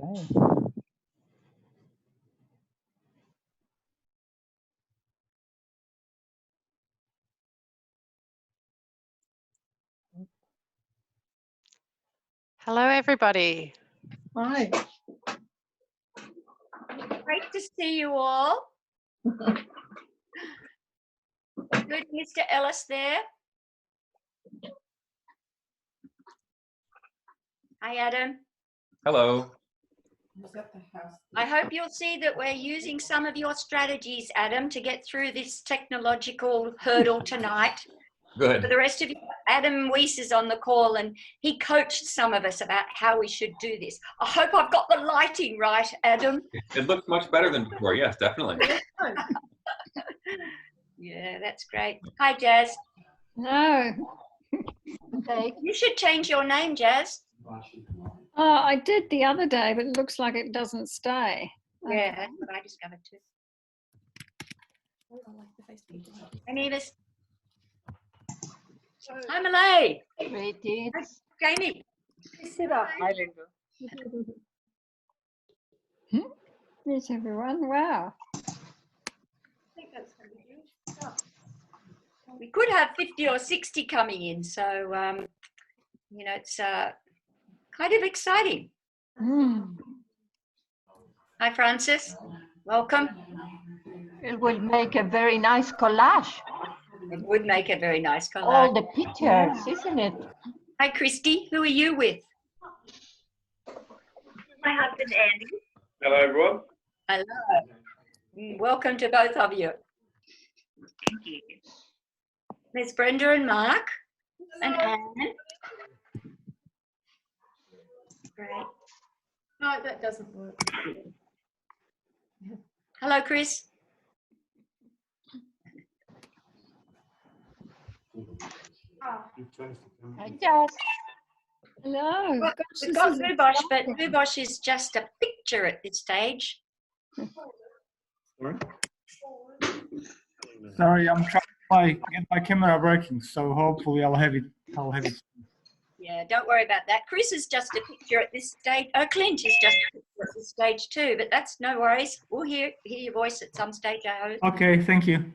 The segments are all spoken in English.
Okay. Hello, everybody. Hi. Great to see you all. Good, Mr. Ellis there. Hi, Adam. Hello. I hope you'll see that we're using some of your strategies, Adam, to get through this technological hurdle tonight. For Good. the rest of you, Adam Weiss is on the call and he coached some of us about how we should do this. I hope I've got the lighting right, Adam. It looks much better than before. Yes, definitely. Yeah, that's great. Hi, Jazz. No. Okay. You should change your name, Jazz. Oh, I did the other day, but it looks like it doesn't stay. Yeah, that's what I discovered too. Hi, Nevis. Hi, Malay. Great. Jamie. Sit up. Yes, everyone. Wow. We could have 50 or 60 coming in, so you know, it's kind of exciting. Hi, Francis. Welcome. It will make a very nice collage. It would make a very nice collage. All the pictures, isn't it? Hi, Christy. Who are you with? My husband, Andy. Hello, everyone. Hello. Welcome to both of you. Thank you. There's Brenda and Mark and Anne. Great. No, that doesn't work. Hello, Chris. I just. Hello. We've Gosh, got this is Bubosh, but exciting. Bubosh is just a picture at this stage. Sorry, I'm trying to get my camera working, so hopefully I'll have it. Yeah, don't worry about that. Chris is just a picture at this stage. Oh, Clint is just a picture at this stage too, but that's no worries. We'll hear your voice at some stage, I hope. Okay, thank you.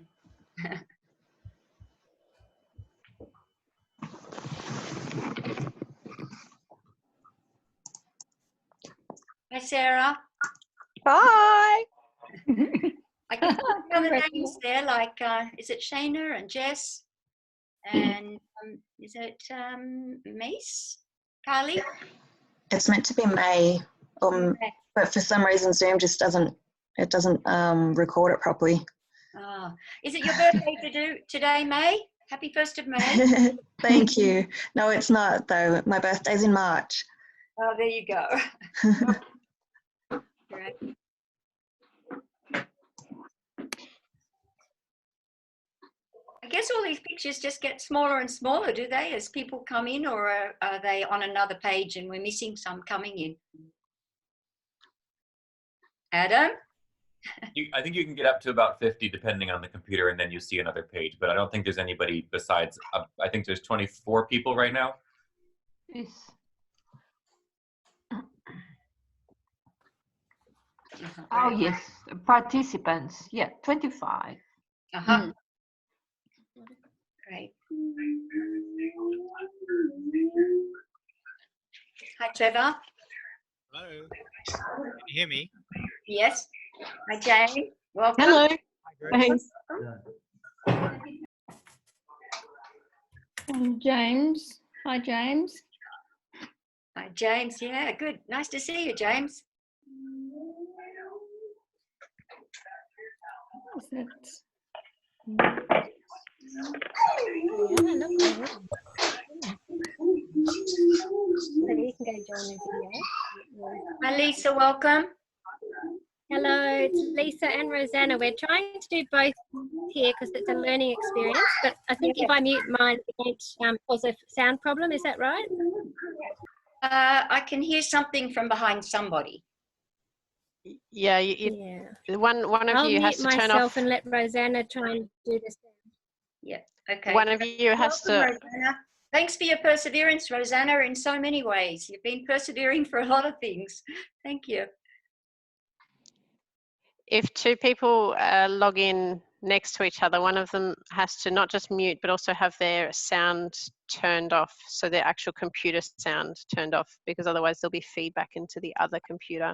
Hi, Sarah. Hi. I can see some other names there, like, is it Shana and Jess? And is it Mace? Carly? It's meant to be May, but for some reason Zoom just doesn't record it properly. Oh. Is it your birthday today, May? Happy 1st of May. Thank you. No, it's not though. My birthday's in March. Oh, there you go. Right. I guess all these pictures just get smaller and smaller, do they, as people come in, or are they on another page and we're missing some coming in? Adam? I think you can get up to about 50 depending on the computer, and then you see another page. But I don't think there's anybody besides. I think there's 24 people right now. Yes. Oh, yes. Participants. Yeah, 25. Uh-huh. Great. Hi, Trevor. Hello. Can you hear me? Yes. Hi, Jane. Welcome. Hello. Thanks. And James. Hi, James. Hi, James. Yeah, good. Nice to see you, James. Is that... Hi, Lisa. Welcome. Hello, it's Lisa and Rosanna. We're trying to do both here because it's a learning experience, but I think if I mute mine, it won't cause a sound problem. Is that right? I can hear something from behind somebody. Yeah, one of I'll you has mute to turn myself off. and let Rosanna try and do this. Yeah. Okay. One of you has Welcome, to. Rosanna. Thanks for your perseverance, Rosanna, in so many ways. You've been persevering for a lot of things. Thank you. If two people log in next to each other, one of them has to not just mute, but also have their sound turned off, so their actual computer sound turned off, because otherwise there'll be feedback into the other computer.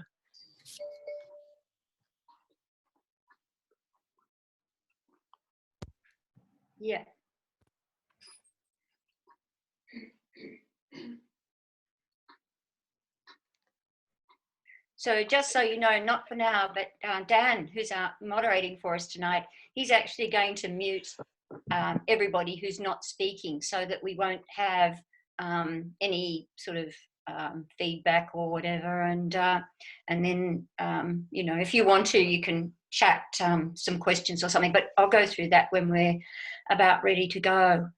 Yeah. So just so you know, not for now, but Dan, who's moderating for us tonight, he's actually going to mute everybody who's not speaking, so that we won't have any sort of feedback or whatever. And then, you know, if you want to, you can chat some questions or something, but I'll go through that when we're about ready to go.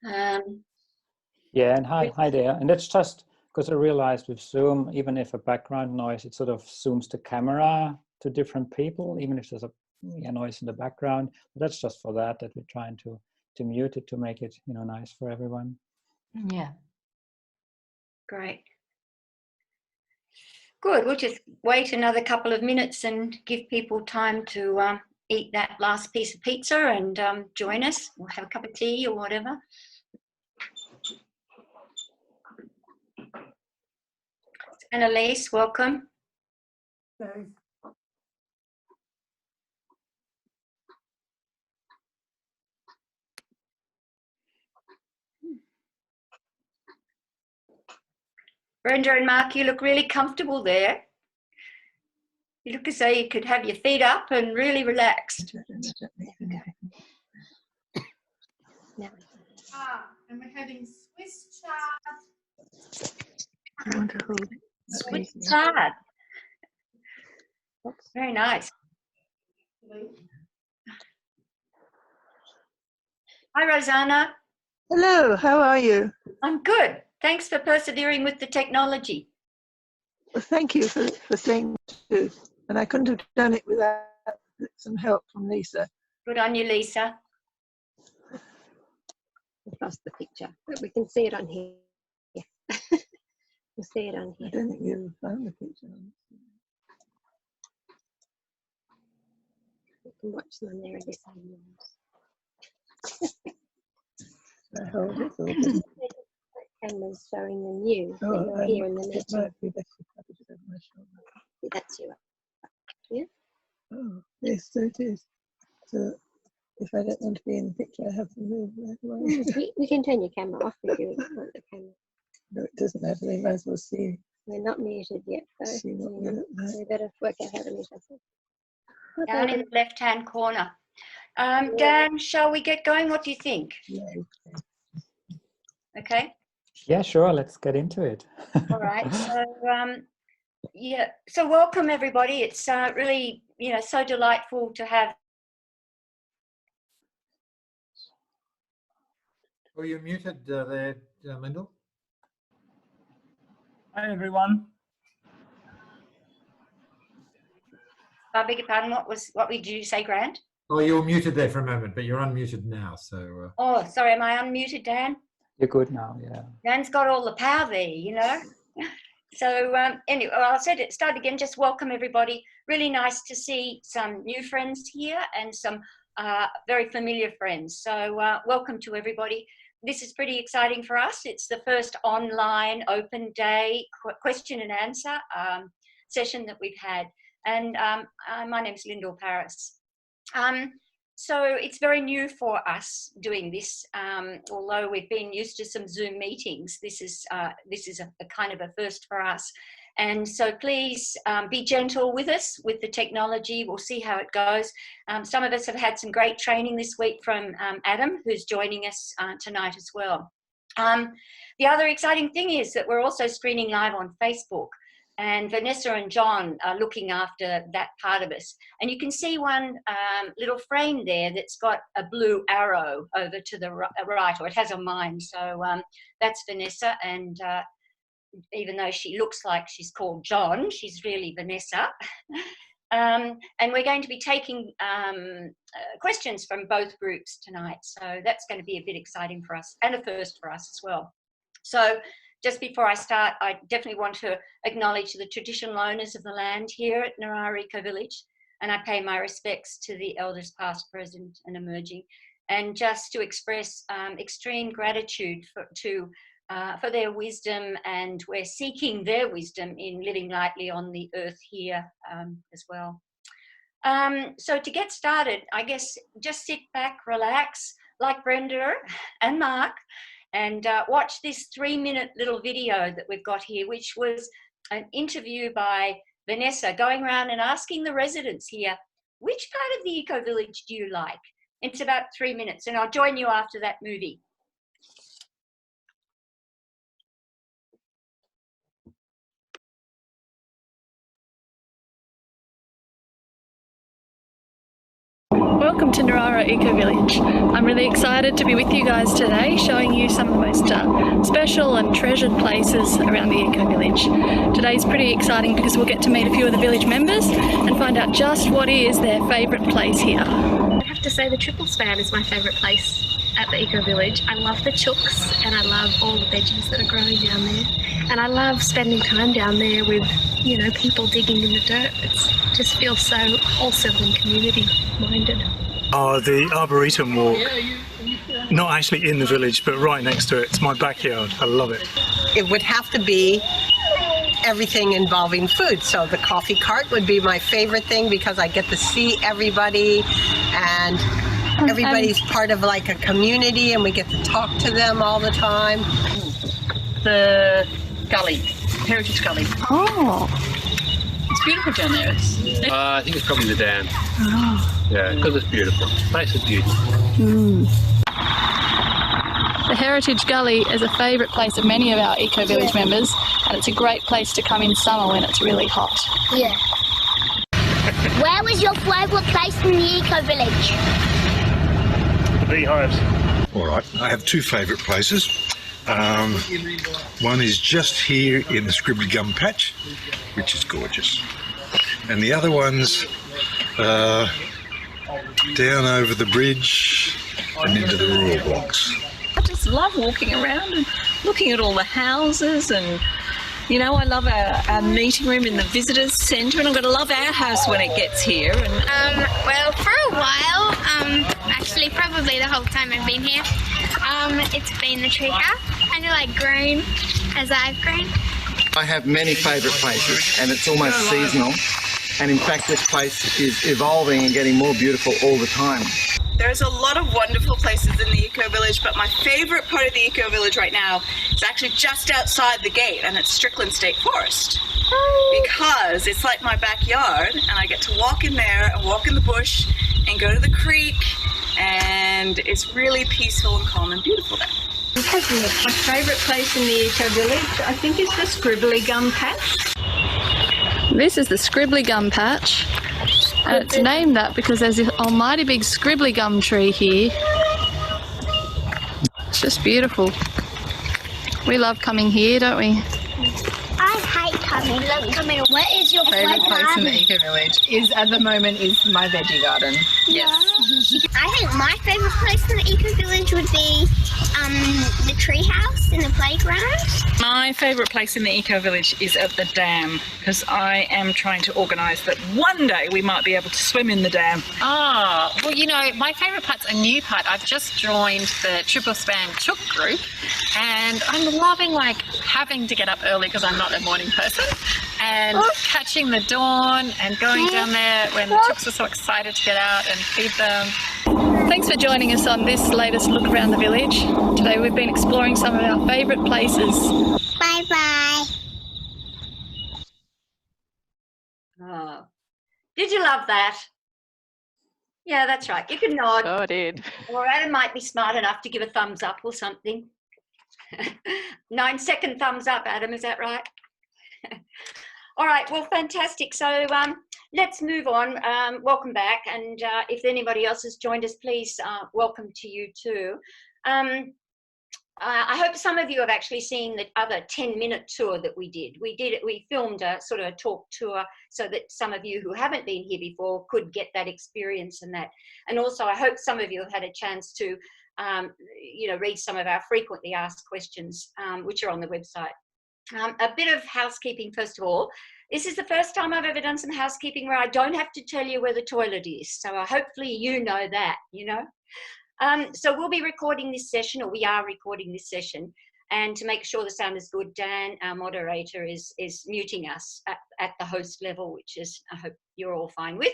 Yeah, and hi there. And that's just because I realized with Zoom, even if a background noise, it sort of zooms the camera to different people, even if there's a noise in the background. But that's just for that we're trying to mute it to make it, you know, nice for everyone. Yeah. Great. Good. We'll just wait another couple of minutes and give people time to eat that last piece of pizza and join us. We'll have a cup of tea or whatever. Annalise, welcome. Brenda and Mark, you look really comfortable there. You look as though you could have your feet up and really relaxed. And we're having Swiss chard. Swiss chard. Very nice. Hi, Rosanna. Hello, how are you? I'm good. Thanks for persevering with the technology. Well, thank you for saying so. And I couldn't have done it without some help from Lisa. Good on you, Lisa. We've lost the picture, but we can see it on here. Yeah. We'll see it on here. I don't think you found the picture. You can watch them on there every 7 years. I hold it or Camera's showing them you. oh, You're here in the it meeting. might be better if I put it over my shoulder. That's you. Yeah. Oh, yes, so it is. So if I don't want to be in the picture, I have to move that way. We can turn your camera off if you want the camera. No, it doesn't matter. They might as well see. We're not muted yet, though. See what we look like. So we better work out how to mute ourselves. Down in the left-hand corner. Dan, shall we get going? What do you think? Yeah. Okay. Yeah, sure. Let's get into it. All right. So, yeah. So welcome, everybody. It's really, you know, so delightful to have. Oh, you're muted there, Lyndall. Hi, everyone. I beg your pardon. What did you say, Grant? Oh, you were muted there for a moment, but you're unmuted now. So. Oh, sorry. Am I unmuted, Dan? You're good now, yeah. Dan's got all the power there, you know. So anyway, I'll start again. Just welcome everybody. Really nice to see some new friends here and some very familiar friends. So welcome to everybody. This is pretty exciting for us. It's the first online open day question and answer session that we've had. And my name's Lyndall Paris. So it's very new for us doing this, although we've been used to some Zoom meetings. This is a kind of a first for us. And so please be gentle with us, with the technology. We'll see how it goes. Some of us have had some great training this week from Adam, who's joining us tonight as well. The other exciting thing is that we're also screening live on Facebook. And Vanessa and John are looking after that part of us. And you can see one little frame there that's got a blue arrow over to the right, or it has a mind. So that's Vanessa. And even though she looks like she's called John, she's really Vanessa. And we're going to be taking questions from both groups tonight. So that's going to be a bit exciting for us and a first for us as well. So just before I start, I definitely want to acknowledge the traditional owners of the land here at Narara Eco Village, and I pay my respects to the elders past, present and emerging, and just to express extreme gratitude for their wisdom, and we're seeking their wisdom in living lightly on the earth here as well. So to get started, I guess just sit back, relax, like Brenda and Mark, and watch this 3-minute little video that we've got here, which was an interview by Vanessa going around and asking the residents here, which part of the Eco Village do you like? It's about 3 minutes, and I'll join you after that movie. Welcome to Narara Eco Village. I'm really excited to be with you guys today, showing you some of the most special and treasured places around the Eco Village. Today's pretty exciting because we'll get to meet a few of the village members and find out just what is their favourite place here. I have to say the Triple Span is my favourite place at the Eco Village. I love the chooks and I love all the veggies that are growing down there. And I love spending time down there with, you know, people digging in the dirt. It just feels so wholesome and community-minded. Oh, the Arboretum walk. Not actually in the village, but right next to it. It's my backyard. I love it. It would have to be everything involving food. So the coffee cart would be my favorite thing because I get to see everybody and everybody's part of like a community and we get to talk to them all the time. The gully, Heritage Gully. Oh. It's beautiful down there. I think it's probably the dam. Oh. Yeah, because it's beautiful. The place is beautiful. The Heritage Gully is a favourite place of many of our Eco Village members, and it's a great place to come in summer when it's really hot. Yeah. Where was your favourite place in the Eco Village? The beehives. All right, I have two favourite places. One is just here in the Scribbly Gum Patch, which is gorgeous. And the other one's down over the bridge and into the rural blocks. I just love walking around and looking at all the houses, and you know, I love our meeting room in the visitors centre, and I'm going to love our house when it gets here. And well, for a while, actually probably the whole time I've been here, it's been the treehouse, kind of like grown as I've grown. I have many favourite places, and it's almost seasonal. And in fact, this place is evolving and getting more beautiful all the time. There's a lot of wonderful places in the Eco Village, but my favourite part of the Eco Village right now is actually just outside the gate, and it's Strickland State Forest. Because it's like my backyard, and I get to walk in there and walk in the bush and go to the creek, and it's really peaceful and calm and beautiful there. My favourite place in the Eco Village, I think, is the Scribbly Gum Patch. This is the Scribbly Gum Patch, and it's named that because there's this almighty big Scribbly Gum tree here. It's just beautiful. We love coming here, don't we? I hate coming. Love coming. Where is your favourite place in the Eco Village is at the moment is my veggie garden. Yes. I think my favourite place in the Eco Village would be the tree house in the playground. My favourite place in the Eco Village is at the dam, because I am trying to organise that one day we might be able to swim in the dam. Ah, well, you know, my favourite part's a new part. I've just joined the Triple Span Chook group, and I'm loving like having to get up early because I'm not a morning person, and catching the dawn and going down there when the chooks are so excited to get out and feed them. Thanks for joining us on this latest look around the village. Today we've been exploring some of our favourite places. Bye-bye. Oh, did you love that? Yeah, that's right. You can nod. Oh, I did. Or Adam might be smart enough to give a thumbs up or something. 9-second thumbs up, Adam, is that right? All right, well, fantastic. So let's move on. Welcome back. And if anybody else has joined us, please welcome to you too. I hope some of you have actually seen the other 10-minute tour that we did. We filmed a sort of a talk tour so that some of you who haven't been here before could get that experience and that. And also, I hope some of you have had a chance to, read some of our frequently asked questions, which are on the website. A bit of housekeeping, first of all. This is the first time I've ever done some housekeeping where I don't have to tell you where the toilet is. So hopefully you know that, So we'll be recording this session, or we are recording this session. And to make sure the sound is good, Dan, our moderator, is muting us at the host level, which is, I hope you're all fine with.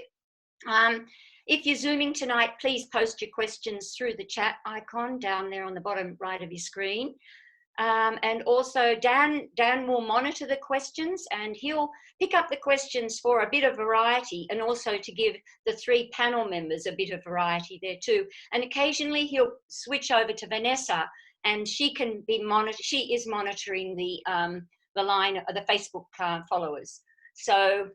If you're Zooming tonight, please post your questions through the chat icon down there on the bottom right of your screen. And also Dan will monitor the questions, and he'll pick up the questions for a bit of variety, and also to give the 3 panel members a bit of variety there too. And occasionally he'll switch over to Vanessa, and she can be she is monitoring the line of the Facebook followers. So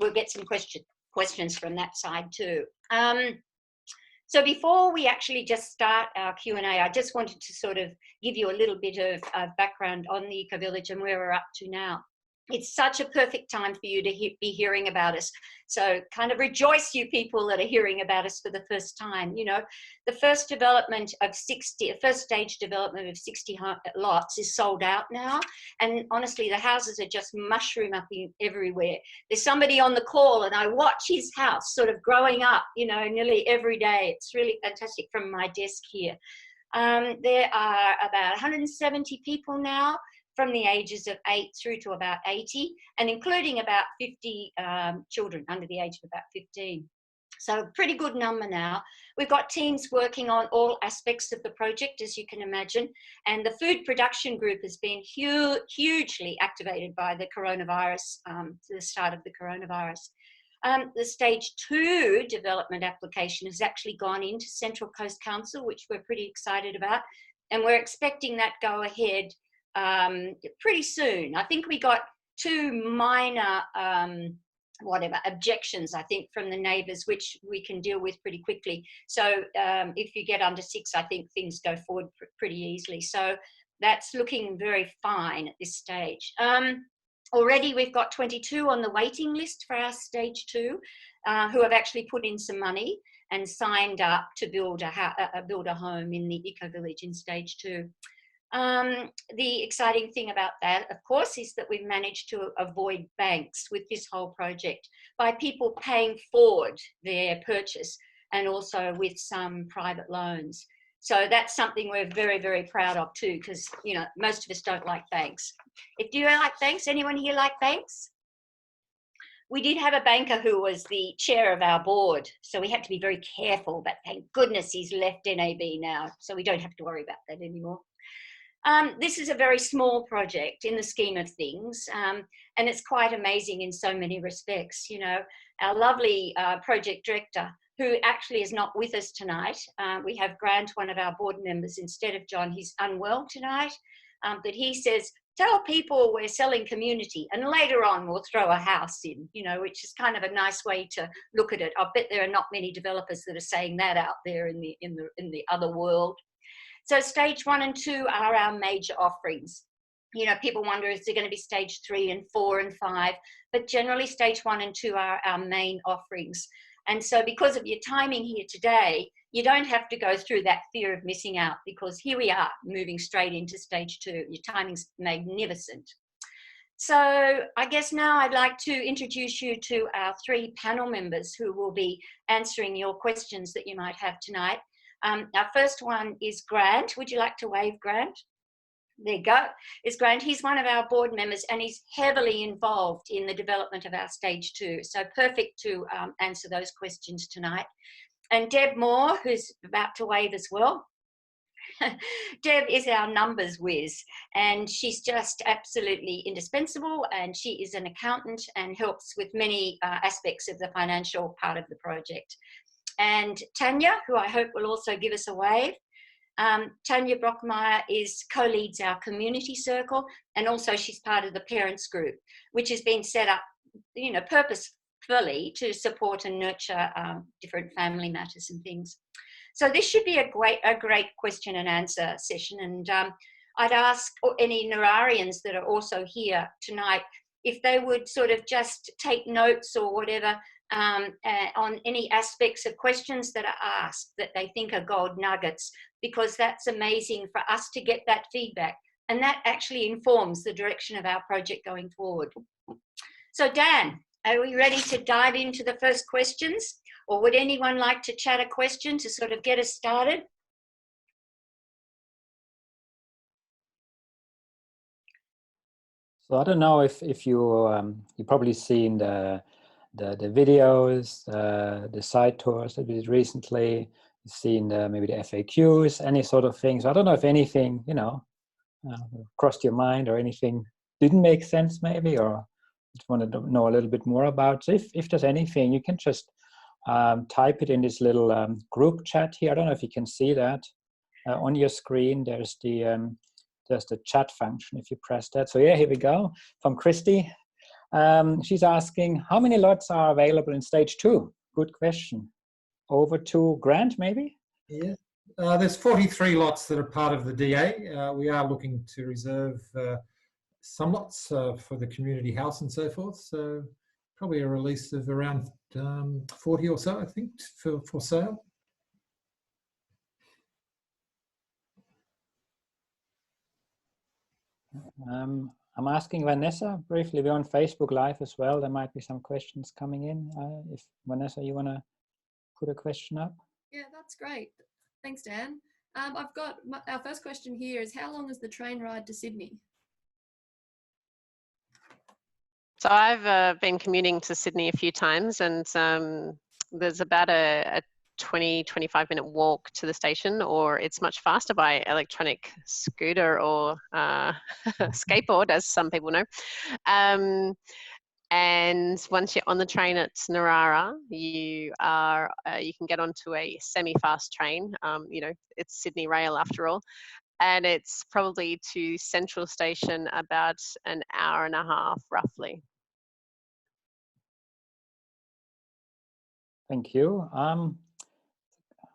we'll get some questions from that side too. So before we actually just start our Q&A, I just wanted to sort of give you a little bit of background on the Eco-Village and where we're up to now. It's such a perfect time for you to be hearing about us. So kind of rejoice, you people that are hearing about us for the first time. The first development of first stage development of 60 lots is sold out now. And honestly, the houses are just mushroom up everywhere. There's somebody on the call and I watch his house sort of growing up, nearly every day. It's really fantastic from my desk here. There are about 170 people now, from the ages of 8 through to about 80, and including about 50 children under the age of about 15. So a pretty good number now. We've got teams working on all aspects of the project, as you can imagine, and the food production group has been hugely activated by the coronavirus, the start of the coronavirus. The stage 2 development application has actually gone into Central Coast Council, which we're pretty excited about, and we're expecting that go ahead pretty soon. I think we got 2 minor objections, I think, from the neighbours, which we can deal with pretty quickly. So if you get under 6, I think things go forward pretty easily. So that's looking very fine at this stage. Already we've got 22 on the waiting list for our stage 2 who have actually put in some money and signed up to build a home in the Eco-Village in stage 2. The exciting thing about that, of course, is that we've managed to avoid banks with this whole project by people paying forward their purchase, and also with some private loans. So that's something we're very, very proud of too, because, most of us don't like banks. Do you like banks? Anyone here like banks? We did have a banker who was the chair of our board, so we had to be very careful, but thank goodness he's left NAB now, so we don't have to worry about that anymore. This is a very small project in the scheme of things, and it's quite amazing in so many respects. Our lovely project director, who actually is not with us tonight. We have Grant, one of our board members, instead of John. He's unwell tonight, but he says, tell people we're selling community, and later on we'll throw a house in, which is kind of a nice way to look at it. I bet there are not many developers that are saying that out there in the other world. So stage 1 and 2 are our major offerings. People wonder, is there going to be stage 3 and 4 and 5? But generally stage 1 and 2 are our main offerings. And so because of your timing here today, you don't have to go through that fear of missing out, because here we are moving straight into stage 2. Your timing's magnificent. So I guess now I'd like to introduce you to our 3 panel members who will be answering your questions that you might have tonight. Our first one is Grant. Would you like to wave, Grant? There you go. It's Grant. He's one of our board members, and he's heavily involved in the development of our stage 2. So perfect to answer those questions tonight. And Deb Moore, who's about to wave as well. Deb is our numbers whiz, and she's just absolutely indispensable, and she is an accountant and helps with many aspects of the financial part of the project. And Tanya, who I hope will also give us a wave. Tanya Brockmeyer co-leads our community circle, and also she's part of the parents group, which has been set up, purposefully to support and nurture different family matters and things. So this should be a great question and answer session, and I'd ask any Nararians that are also here tonight if they would sort of just take notes or whatever on any aspects of questions that are asked that they think are gold nuggets, because that's amazing for us to get that feedback. And that actually informs the direction of our project going forward. So Dan, are we ready to dive into the first questions? Or would anyone like to chat a question to sort of get us started? So I don't know if you you probably seen the videos, the site tours that we did recently. You've seen maybe the FAQs, any sort of things. So I don't know if anything, you know, crossed your mind, or anything didn't make sense maybe, or just wanted to know a little bit more about. So if there's anything, you can just type it in this little group chat here. I don't know if you can see that on your screen. There's the chat function if you press that. So yeah, here we go from Christy. She's asking, how many lots are available in stage 2? Good question. Over 2 grand maybe? Yeah, there's 43 lots that are part of the DA. We are looking to reserve some lots for the community house and so forth. So probably a release of around 40 or so, I think, for sale. I'm asking Vanessa briefly. We're on Facebook Live as well. There might be some questions coming in. If Vanessa, you want to put a question up? Yeah, that's great. Thanks, Dan. I've got our first question here is, how long is the train ride to Sydney? So I've been commuting to Sydney a few times, and there's about a 20-25 minute walk to the station, or it's much faster by electronic scooter or skateboard, as some people know. And once you're on the train at Narara, you can get onto a semi-fast train. You know, it's Sydney Rail after all, and it's probably to Central Station about an hour and a half, roughly. Thank you.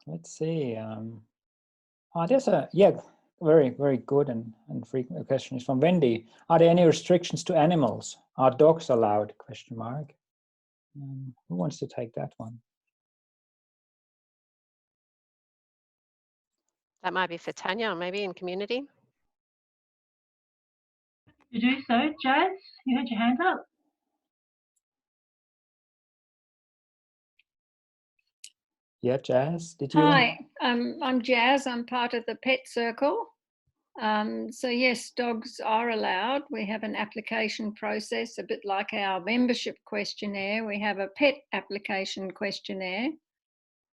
Let's see. There's a very, very good and frequent question is from Wendy. Are there any restrictions to animals? Are dogs allowed? Question mark. Who wants to take that one? That might be for Tanya, maybe in community. To do so, Jazz, you had your hand up. Yeah, Jazz, did you? Hi, I'm Jazz. I'm part of the Pet Circle. So yes, dogs are allowed. We have an application process, a bit like our membership questionnaire. We have a pet application questionnaire.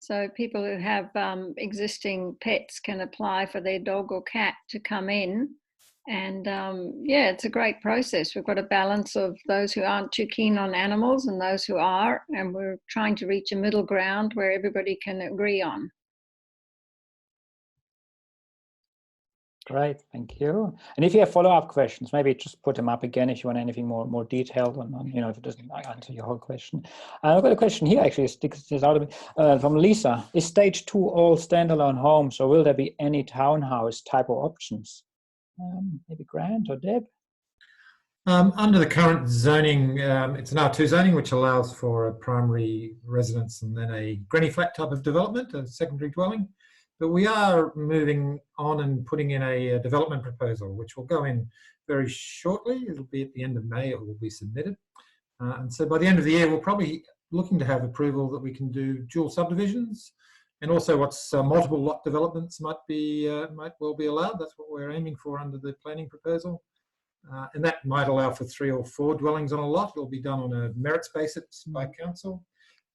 So people who have existing pets can apply for their dog or cat to come in. And yeah, it's a great process. We've got a balance of those who aren't too keen on animals and those who are, and we're trying to reach a middle ground where everybody can agree on. Great, thank you. And if you have follow-up questions, maybe just put them up again if you want anything more detailed on, you know, if it doesn't answer your whole question. I've got a question here actually, sticks out of it, from Lisa. Is stage 2 all standalone homes, or will there be any townhouse type of options? Maybe Grant or Deb? Under the current zoning, it's an R2 zoning, which allows for a primary residence and then a granny flat type of development, a secondary dwelling. But we are moving on and putting in a development proposal, which will go in very shortly. It'll be at the end of May, it will be submitted. And so by the end of the year, we're probably looking to have approval that we can do dual subdivisions, and also what's multiple lot developments might well be allowed. That's what we're aiming for under the planning proposal. And that might allow for 3 or 4 dwellings on a lot. It'll be done on a merits basis by council.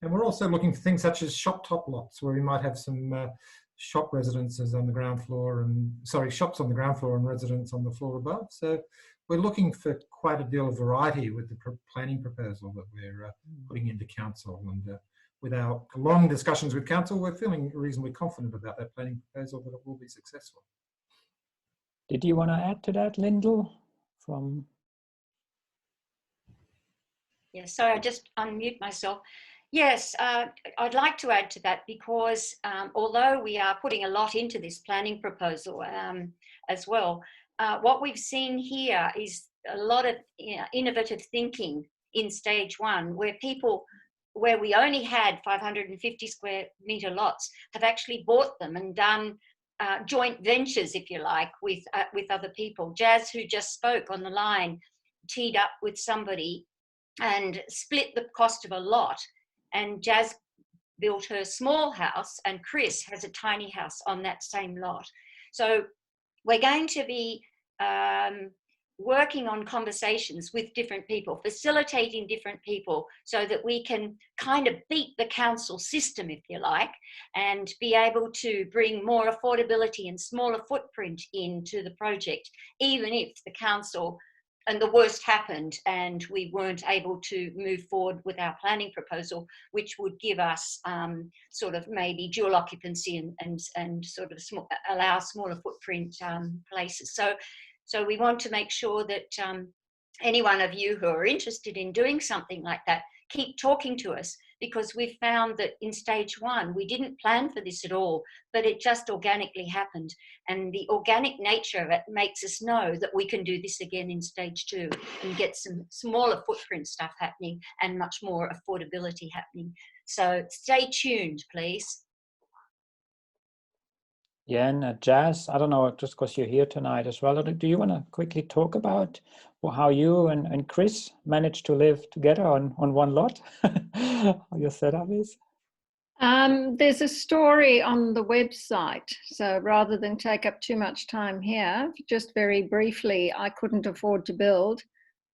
And we're also looking for things such as shop top lots, where we might have some shop residences on the ground floor and, shops on the ground floor and residents on the floor above. So we're looking for quite a deal of variety with the planning proposal that we're putting into council. And with our long discussions with council, we're feeling reasonably confident about that planning proposal, that it will be successful. Did you want to add to that, Lyndall? Yeah, sorry, I just unmute myself. Yes, I'd like to add to that, because although we are putting a lot into this planning proposal as well, what we've seen here is a lot of innovative thinking in stage 1, where we only had 550 square metre lots, have actually bought them and done joint ventures, if you like, with other people. Jazz, who just spoke on the line, teed up with somebody and split the cost of a lot. And Jazz built her small house, and Chris has a tiny house on that same lot. So we're going to be working on conversations with different people, facilitating different people, so that we can kind of beat the council system, if you like, and be able to bring more affordability and smaller footprint into the project, even if the council and the worst happened and we weren't able to move forward with our planning proposal, which would give us sort of maybe dual occupancy and sort of allow smaller footprint places. So we want to make sure that any one of you who are interested in doing something like that, keep talking to us, because we've found that in stage 1, we didn't plan for this at all, but it just organically happened. And the organic nature of it makes us know that we can do this again in stage 2 and get some smaller footprint stuff happening and much more affordability happening. So stay tuned, please. Yeah, and Jazz, I don't know, just because you're here tonight as well, do you want to quickly talk about how you and Chris managed to live together on one lot? How your setup is? There's a story on the website, so rather than take up too much time here, just very briefly, I couldn't afford to build,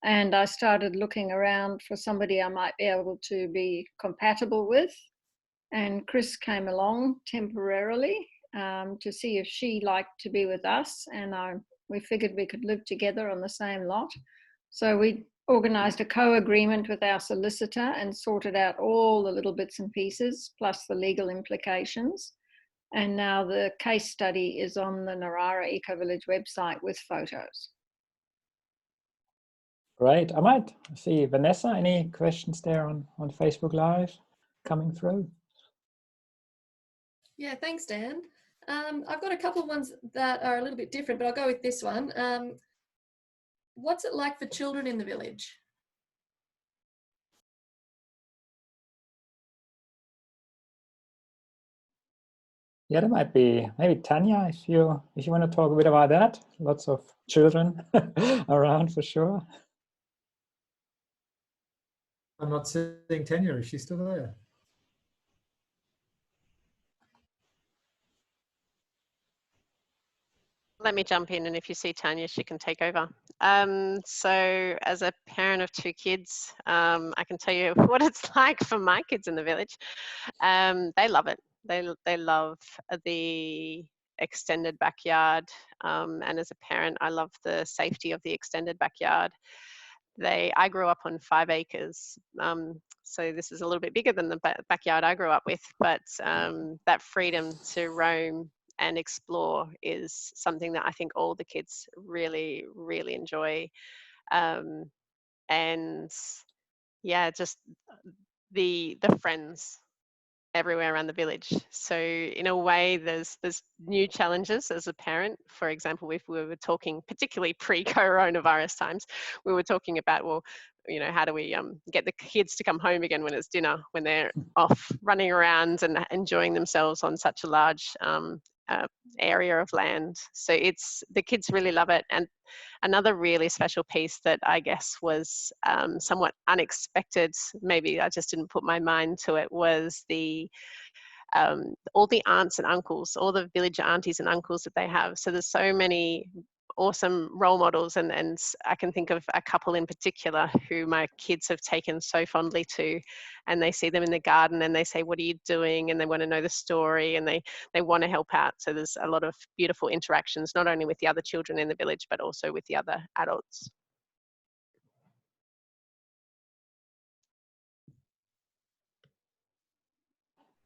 and I started looking around for somebody I might be able to be compatible with, and Chris came along temporarily to see if she liked to be with us, and we figured we could live together on the same lot. So we organised a co-agreement with our solicitor and sorted out all the little bits and pieces, plus the legal implications. And now the case study is on the Narara Eco-Village website with photos. Right, I might see Vanessa, any questions there on Facebook Live coming through? Yeah, thanks, Dan. I've got a couple of ones that are a little bit different, but I'll go with this one. What's it like for children in the village? Yeah, there might be maybe Tanya, if you want to talk a bit about that. Lots of children around for sure. I'm not seeing Tanya. Is she still there? Let me jump in, and if you see Tanya, she can take over. So as a parent of 2 kids, I can tell you what it's like for my kids in the village. They love it. They love the extended backyard, and as a parent, I love the safety of the extended backyard. I grew up on 5 acres, so this is a little bit bigger than the backyard I grew up with, but that freedom to roam and explore is something that I think all the kids really, really enjoy. And yeah, just the friends everywhere around the village. So in a way, there's new challenges as a parent. For example, if we were talking, particularly pre-coronavirus times, we were talking about, well, you know, how do we get the kids to come home again when it's dinner, when they're off running around and enjoying themselves on such a large area of land. So the kids really love it. And another really special piece that I guess was somewhat unexpected, maybe I just didn't put my mind to it, was all the aunts and uncles, all the village aunties and uncles that they have. So there's so many awesome role models, and I can think of a couple in particular who my kids have taken so fondly to, and they see them in the garden and they say, what are you doing? And they want to know the story, and they want to help out. So there's a lot of beautiful interactions, not only with the other children in the village, but also with the other adults.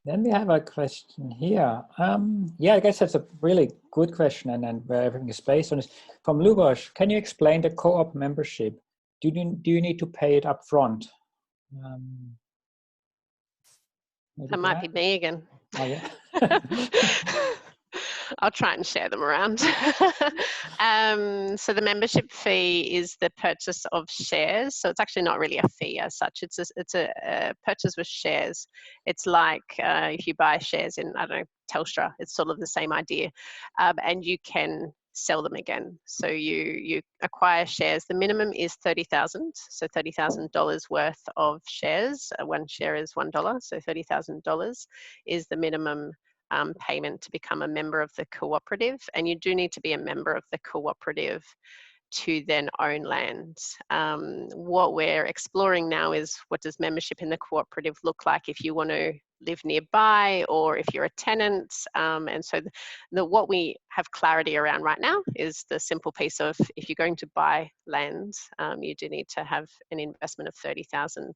Then we have a question here. Yeah, I guess that's a really good question, and where everything is based on is from Lubos. Can you explain the co-op membership? Do you need to pay it up front? That might be me again. Oh, yeah. I'll try and share them around. So the membership fee is the purchase of shares. So it's actually not really a fee as such. It's a purchase with shares. It's like if you buy shares in, I don't know, Telstra, it's sort of the same idea. And you can sell them again. So you acquire shares. The minimum is $30,000. So $30,000 worth of shares. One share is $1. So $30,000 is the minimum payment to become a member of the cooperative. And you do need to be a member of the cooperative to then own land. What we're exploring now is, what does membership in the cooperative look like if you want to live nearby or if you're a tenant? And so what we have clarity around right now is the simple piece of, if you're going to buy land, you do need to have an investment of 30,000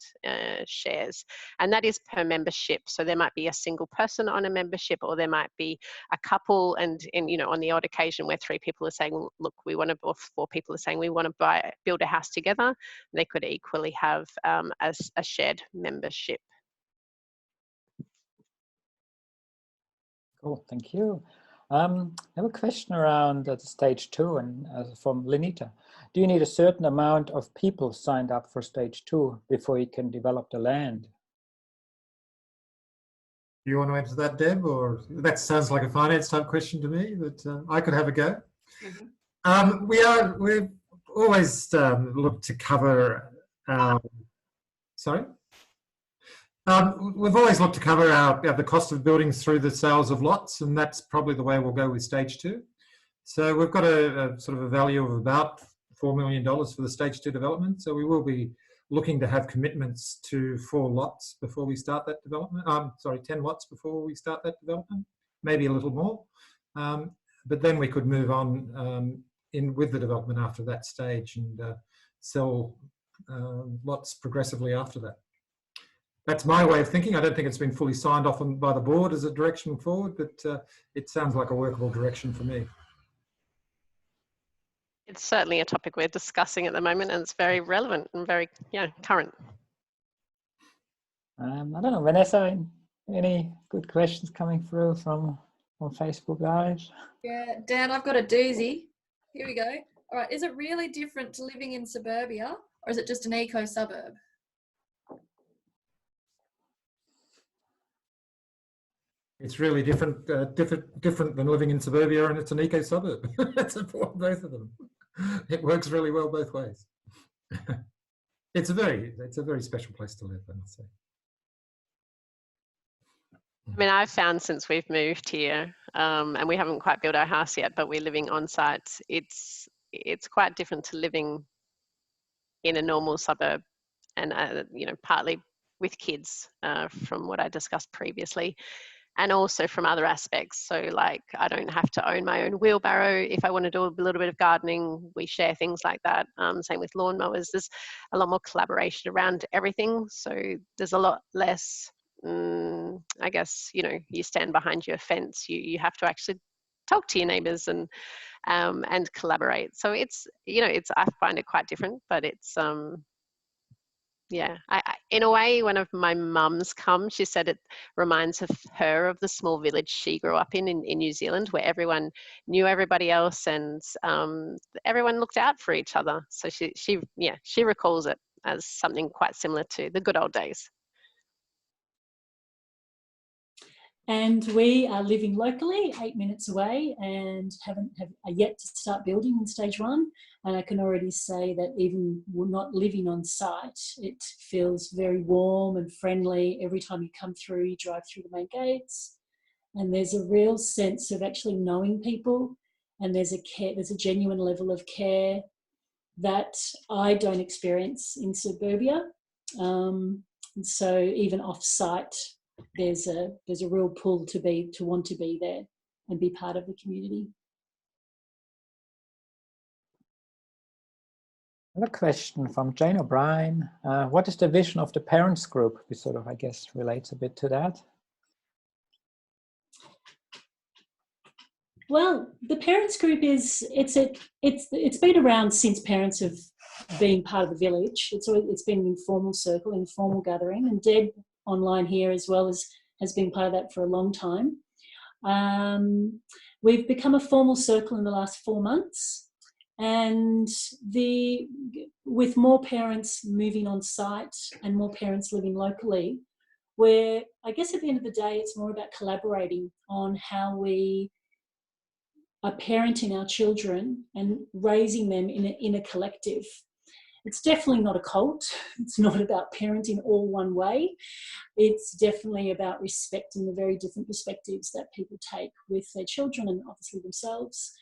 shares, and that is per membership. So there might be a single person on a membership, or there might be a couple, and you know, on the odd occasion where 3 people are saying, look, we want to, or 4 people are saying we want to build a house together, they could equally have a shared membership. Cool, thank you. I have a question around stage 2 and from Lenita. Do you need a certain amount of people signed up for stage 2 before you can develop the land? Do you want to answer that, Deb? Or that sounds like a finance type question to me, but I could have a go. Mm-hmm. We've always looked to cover we've always looked to cover the cost of buildings through the sales of lots, and that's probably the way we'll go with stage 2. So we've got a sort of a value of about $4 million for the stage 2 development. So we will be looking to have commitments to 4 lots before we start that development. 10 lots before we start that development, maybe a little more. But then we could move on with the development after that stage and sell lots progressively after that. That's my way of thinking. I don't think it's been fully signed off by the board as a direction forward, but it sounds like a workable direction for me. It's certainly a topic we're discussing at the moment, and it's very relevant and very current. I don't know, Vanessa, any good questions coming through from Facebook Live? Yeah, Dan, I've got a doozy. Here we go. All right, is it really different to living in suburbia, or is it just an eco suburb? It's really different than living in suburbia, and it's an eco suburb. That's important, both of them. It works really well both ways. It's a very special place to live, I must say. I mean, I've found since we've moved here, and we haven't quite built our house yet, but we're living on site. It's quite different to living in a normal suburb, and partly with kids, from what I discussed previously. And also from other aspects. So like, I don't have to own my own wheelbarrow. If I want to do a little bit of gardening, we share things like that. Same with lawnmowers. There's a lot more collaboration around everything. So there's a lot less, I guess, you stand behind your fence. You have to actually talk to your neighbours and collaborate. So it's, I find it quite different, but it's, yeah, in a way, one of my mums come, she said it reminds her of the small village she grew up in New Zealand, where everyone knew everybody else and everyone looked out for each other. So she recalls it as something quite similar to the good old days. And we are living locally, 8 minutes away, and have yet to start building in stage 1. And I can already say that even we're not living on site, it feels very warm and friendly. Every time you come through, you drive through the main gates, and there's a real sense of actually knowing people, and there's a genuine level of care that I don't experience in suburbia. And so even off-site, there's a real pull to want to be there and be part of the community. Another question from Jane O'Brien. What is the vision of the parents group? Which sort of, I guess, relates a bit to that. Well, the parents group it's been around since parents have been part of the village. It's been an informal circle, informal gathering, and Deb online here as well has been part of that for a long time. We've become a formal circle in the last 4 months, and with more parents moving on site and more parents living locally, where I guess at the end of the day, it's more about collaborating on how we are parenting our children and raising them in a collective. It's definitely not a cult. It's not about parenting all one way. It's definitely about respecting the very different perspectives that people take with their children and obviously themselves.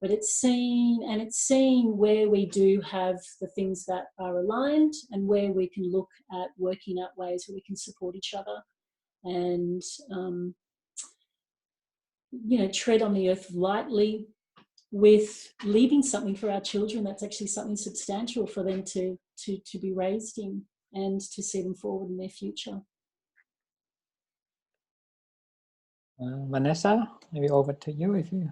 But it's seeing where we do have the things that are aligned and where we can look at working out ways where we can support each other and, tread on the earth lightly with leaving something for our children that's actually something substantial for them to be raised in and to see them forward in their future. Vanessa, maybe over to you if you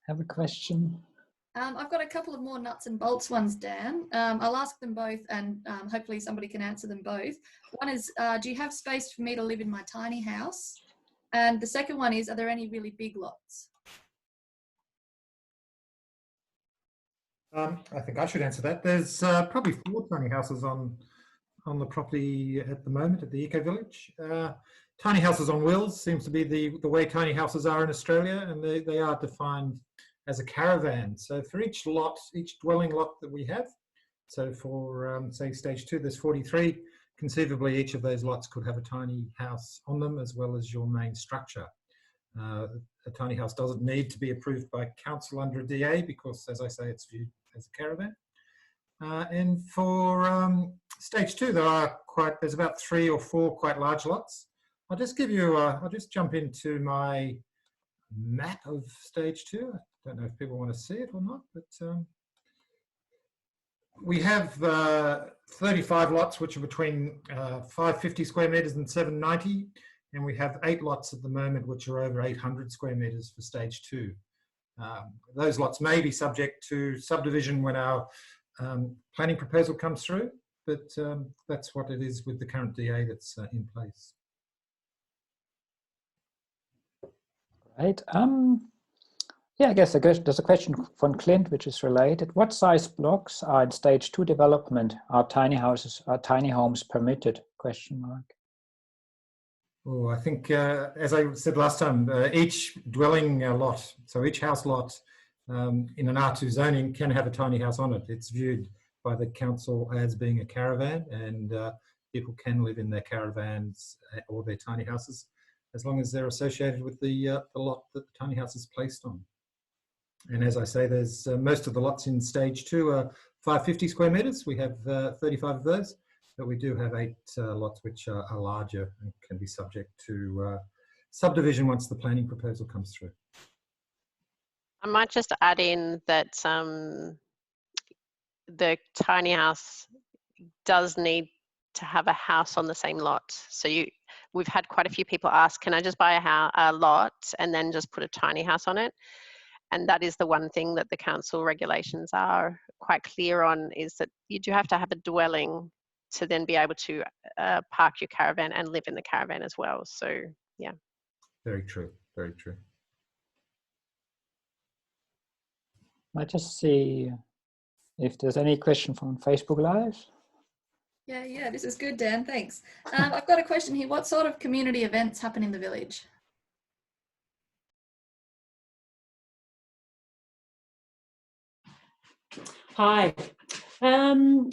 have a question. I've got a couple of more nuts and bolts ones, Dan. I'll ask them both and hopefully somebody can answer them both. One is, do you have space for me to live in my tiny house? And the second one is, are there any really big lots? I think I should answer that. There's probably 4 tiny houses on the property at the moment at the Eco Village. Tiny houses on wheels seems to be the way tiny houses are in Australia, and they are defined as a caravan. So for each dwelling lot that we have, so for say stage 2, there's 43. Conceivably, each of those lots could have a tiny house on them as well as your main structure. A tiny house doesn't need to be approved by council under a DA because, as I say, it's viewed as a caravan. And for stage 2, there's about 3 or 4 quite large lots. I'll just give you, I'll just jump into my map of stage 2. I don't know if people want to see it or not, but we have 35 lots, which are between 550 square metres and 790. And we have 8 lots at the moment, which are over 800 square metres for stage 2. Those lots may be subject to subdivision when our planning proposal comes through, but that's what it is with the current DA that's in place. Right. Yeah, I guess there's a question from Clint, which is related. What size blocks are in stage 2 development? Are tiny homes permitted? Question mark. Oh, I think, as I said last time, each dwelling lot, so each house lot in an R2 zoning can have a tiny house on it. It's viewed by the council as being a caravan, and people can live in their caravans or their tiny houses as long as they're associated with the lot that the tiny house is placed on. And as I say, there's most of the lots in stage 2 are 550 square metres. We have 35 of those. But we do have 8 lots which are larger and can be subject to subdivision once the planning proposal comes through. I might just add in that the tiny house does need to have a house on the same lot. So we've had quite a few people ask, can I just buy a lot and then just put a tiny house on it? And that is the one thing that the council regulations are quite clear on, is that you do have to have a dwelling to then be able to park your caravan and live in the caravan as well. So, yeah. Very true, very true. I just see if there's any question from Facebook Live. Yeah, this is good, Dan, thanks. I've got a question here. What sort of community events happen in the village? Hi.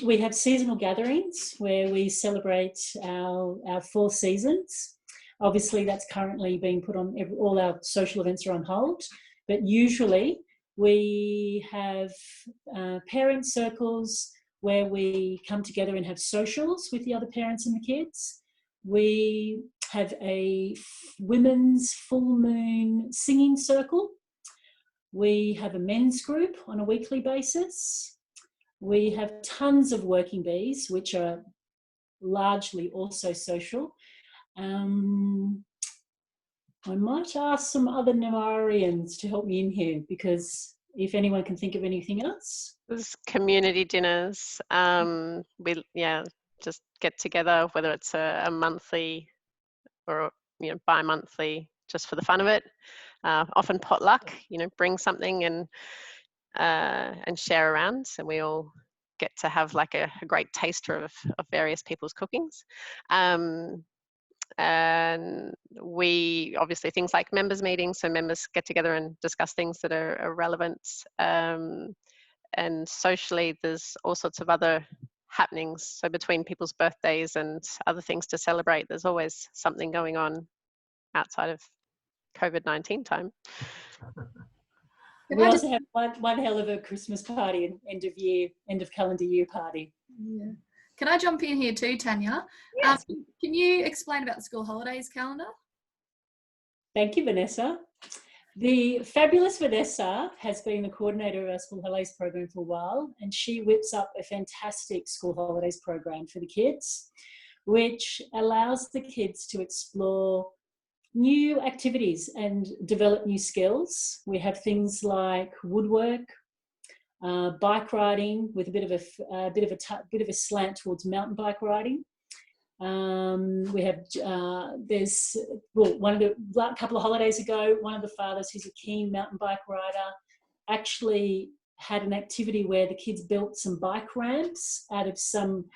We have seasonal gatherings where we celebrate our 4 seasons. Obviously, that's currently being put on, all our social events are on hold, but usually we have parent circles where we come together and have socials with the other parents and the kids. We have a women's full moon singing circle. We have a men's group on a weekly basis. We have tons of working bees, which are largely also social. I might ask some other Namarians to help me in here, because if anyone can think of anything else. There's community dinners. We just get together, whether it's a monthly or bi-monthly, just for the fun of it. Often potluck, you know, bring something and share around, and we all get to have like a great taster of various people's cookings. And we obviously things like members meetings, so members get together and discuss things that are relevant. And socially, there's all sorts of other happenings. So between people's birthdays and other things to celebrate, there's always something going on outside of COVID-19 time. We also have one hell of a Christmas party and end of calendar year party. Yeah. Can I jump in here too, Tanya? Yes. Can you explain about the school holidays calendar? Thank you, Vanessa. The fabulous Vanessa has been the coordinator of our school holidays program for a while, and she whips up a fantastic school holidays program for the kids, which allows the kids to explore new activities and develop new skills. We have things like woodwork, bike riding with a bit of a slant towards mountain bike riding. We have a couple of holidays ago, one of the fathers, who's a keen mountain bike rider, actually had an activity where the kids built some bike ramps out of some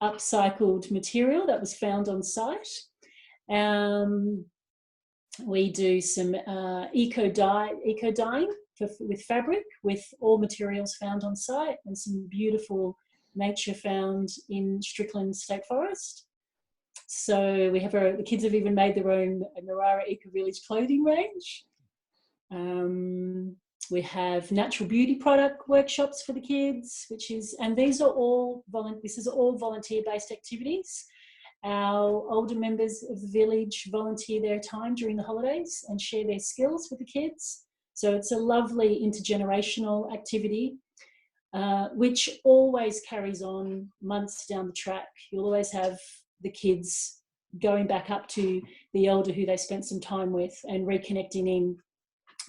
upcycled material that was found on site. We do some eco dyeing with fabric, with all materials found on site, and some beautiful nature found in Strickland State Forest. So we have the kids have even made their own Narara Eco Village clothing range. We have natural beauty product workshops for the kids, and these are all volunteer-based activities. Our older members of the village volunteer their time during the holidays and share their skills with the kids. So it's a lovely intergenerational activity, which always carries on months down the track. You'll always have the kids going back up to the elder who they spent some time with and reconnecting in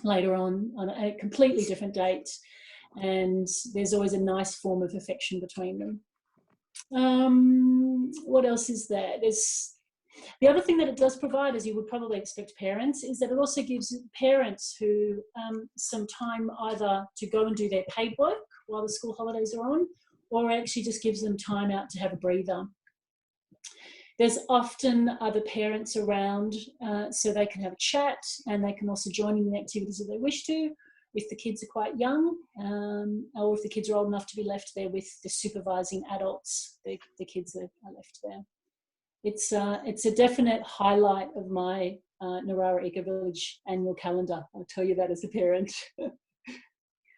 later on a completely different date. And there's always a nice form of affection between them. What else is there? There's the other thing that it does provide, as you would probably expect parents, is that it also gives parents who some time either to go and do their paid work while the school holidays are on, or actually just gives them time out to have a breather. There's often other parents around, so they can have a chat, and they can also join in the activities that they wish to, if the kids are quite young, or if the kids are old enough to be left there with the supervising adults, the kids are left there. It's a definite highlight of my Narara Eco Village annual calendar. I'll tell you that as a parent.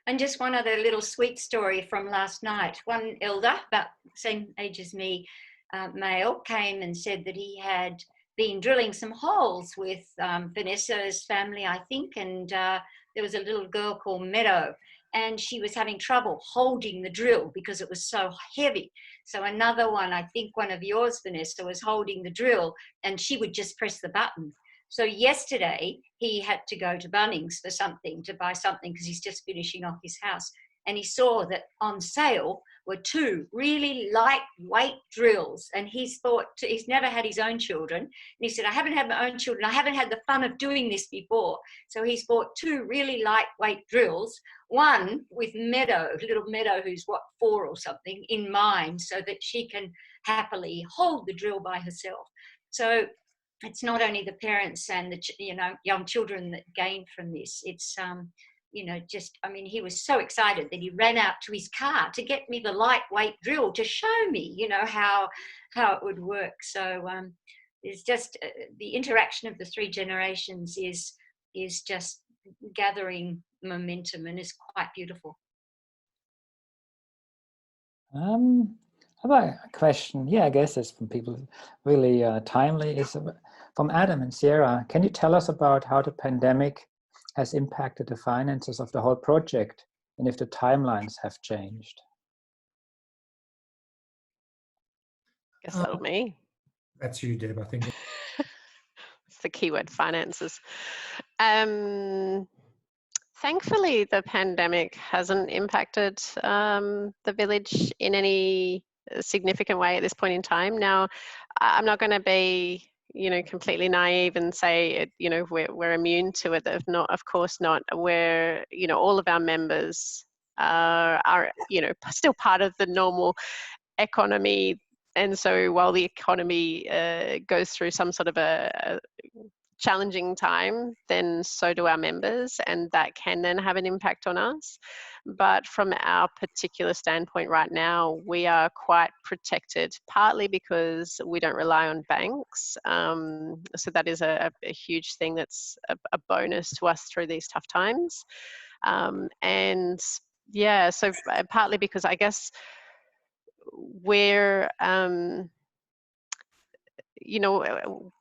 And just one other little sweet story from last night. One elder, about the same age as me, male, came and said that he had been drilling some holes with Vanessa's family, I think, and there was a little girl called Meadow, and she was having trouble holding the drill because it was so heavy. So another one, I think one of yours, Vanessa, was holding the drill, and she would just press the button. So yesterday he had to go to Bunnings for something, to buy something, because he's just finishing off his house, and he saw that on sale were 2 really lightweight drills, and he's never had his own children, and he said, I haven't had my own children, I haven't had the fun of doing this before. So he's bought 2 really lightweight drills, one with Meadow, little Meadow, who's 4 or something, in mind, so that she can happily hold the drill by herself. So it's not only the parents and the young children that gain from this, it's he was so excited that he ran out to his car to get me the lightweight drill to show me, how it would work. So it's just the interaction of the 3 generations is just gathering momentum and is quite beautiful. How about a question? Yeah, I guess it's from people really timely. It's from Adam and Sierra. Can you tell us about how the pandemic has impacted the finances of the whole project, and if the timelines have changed? Guess that'll me. That's you, Deb, I think. It's the keyword, finances. Thankfully, the pandemic hasn't impacted the village in any significant way at this point in time. Now, I'm not going to be, you know, completely naive and say, you know, we're immune to it. Not, of course not. We're, you know, all of our members are, you know, still part of the normal economy. And so while the economy goes through some sort of a challenging time, then so do our members, and that can then have an impact on us. But from our particular standpoint right now, we are quite protected, partly because we don't rely on banks. So that is a huge thing that's a bonus to us through these tough times. And yeah, so partly because I guess we're, you know,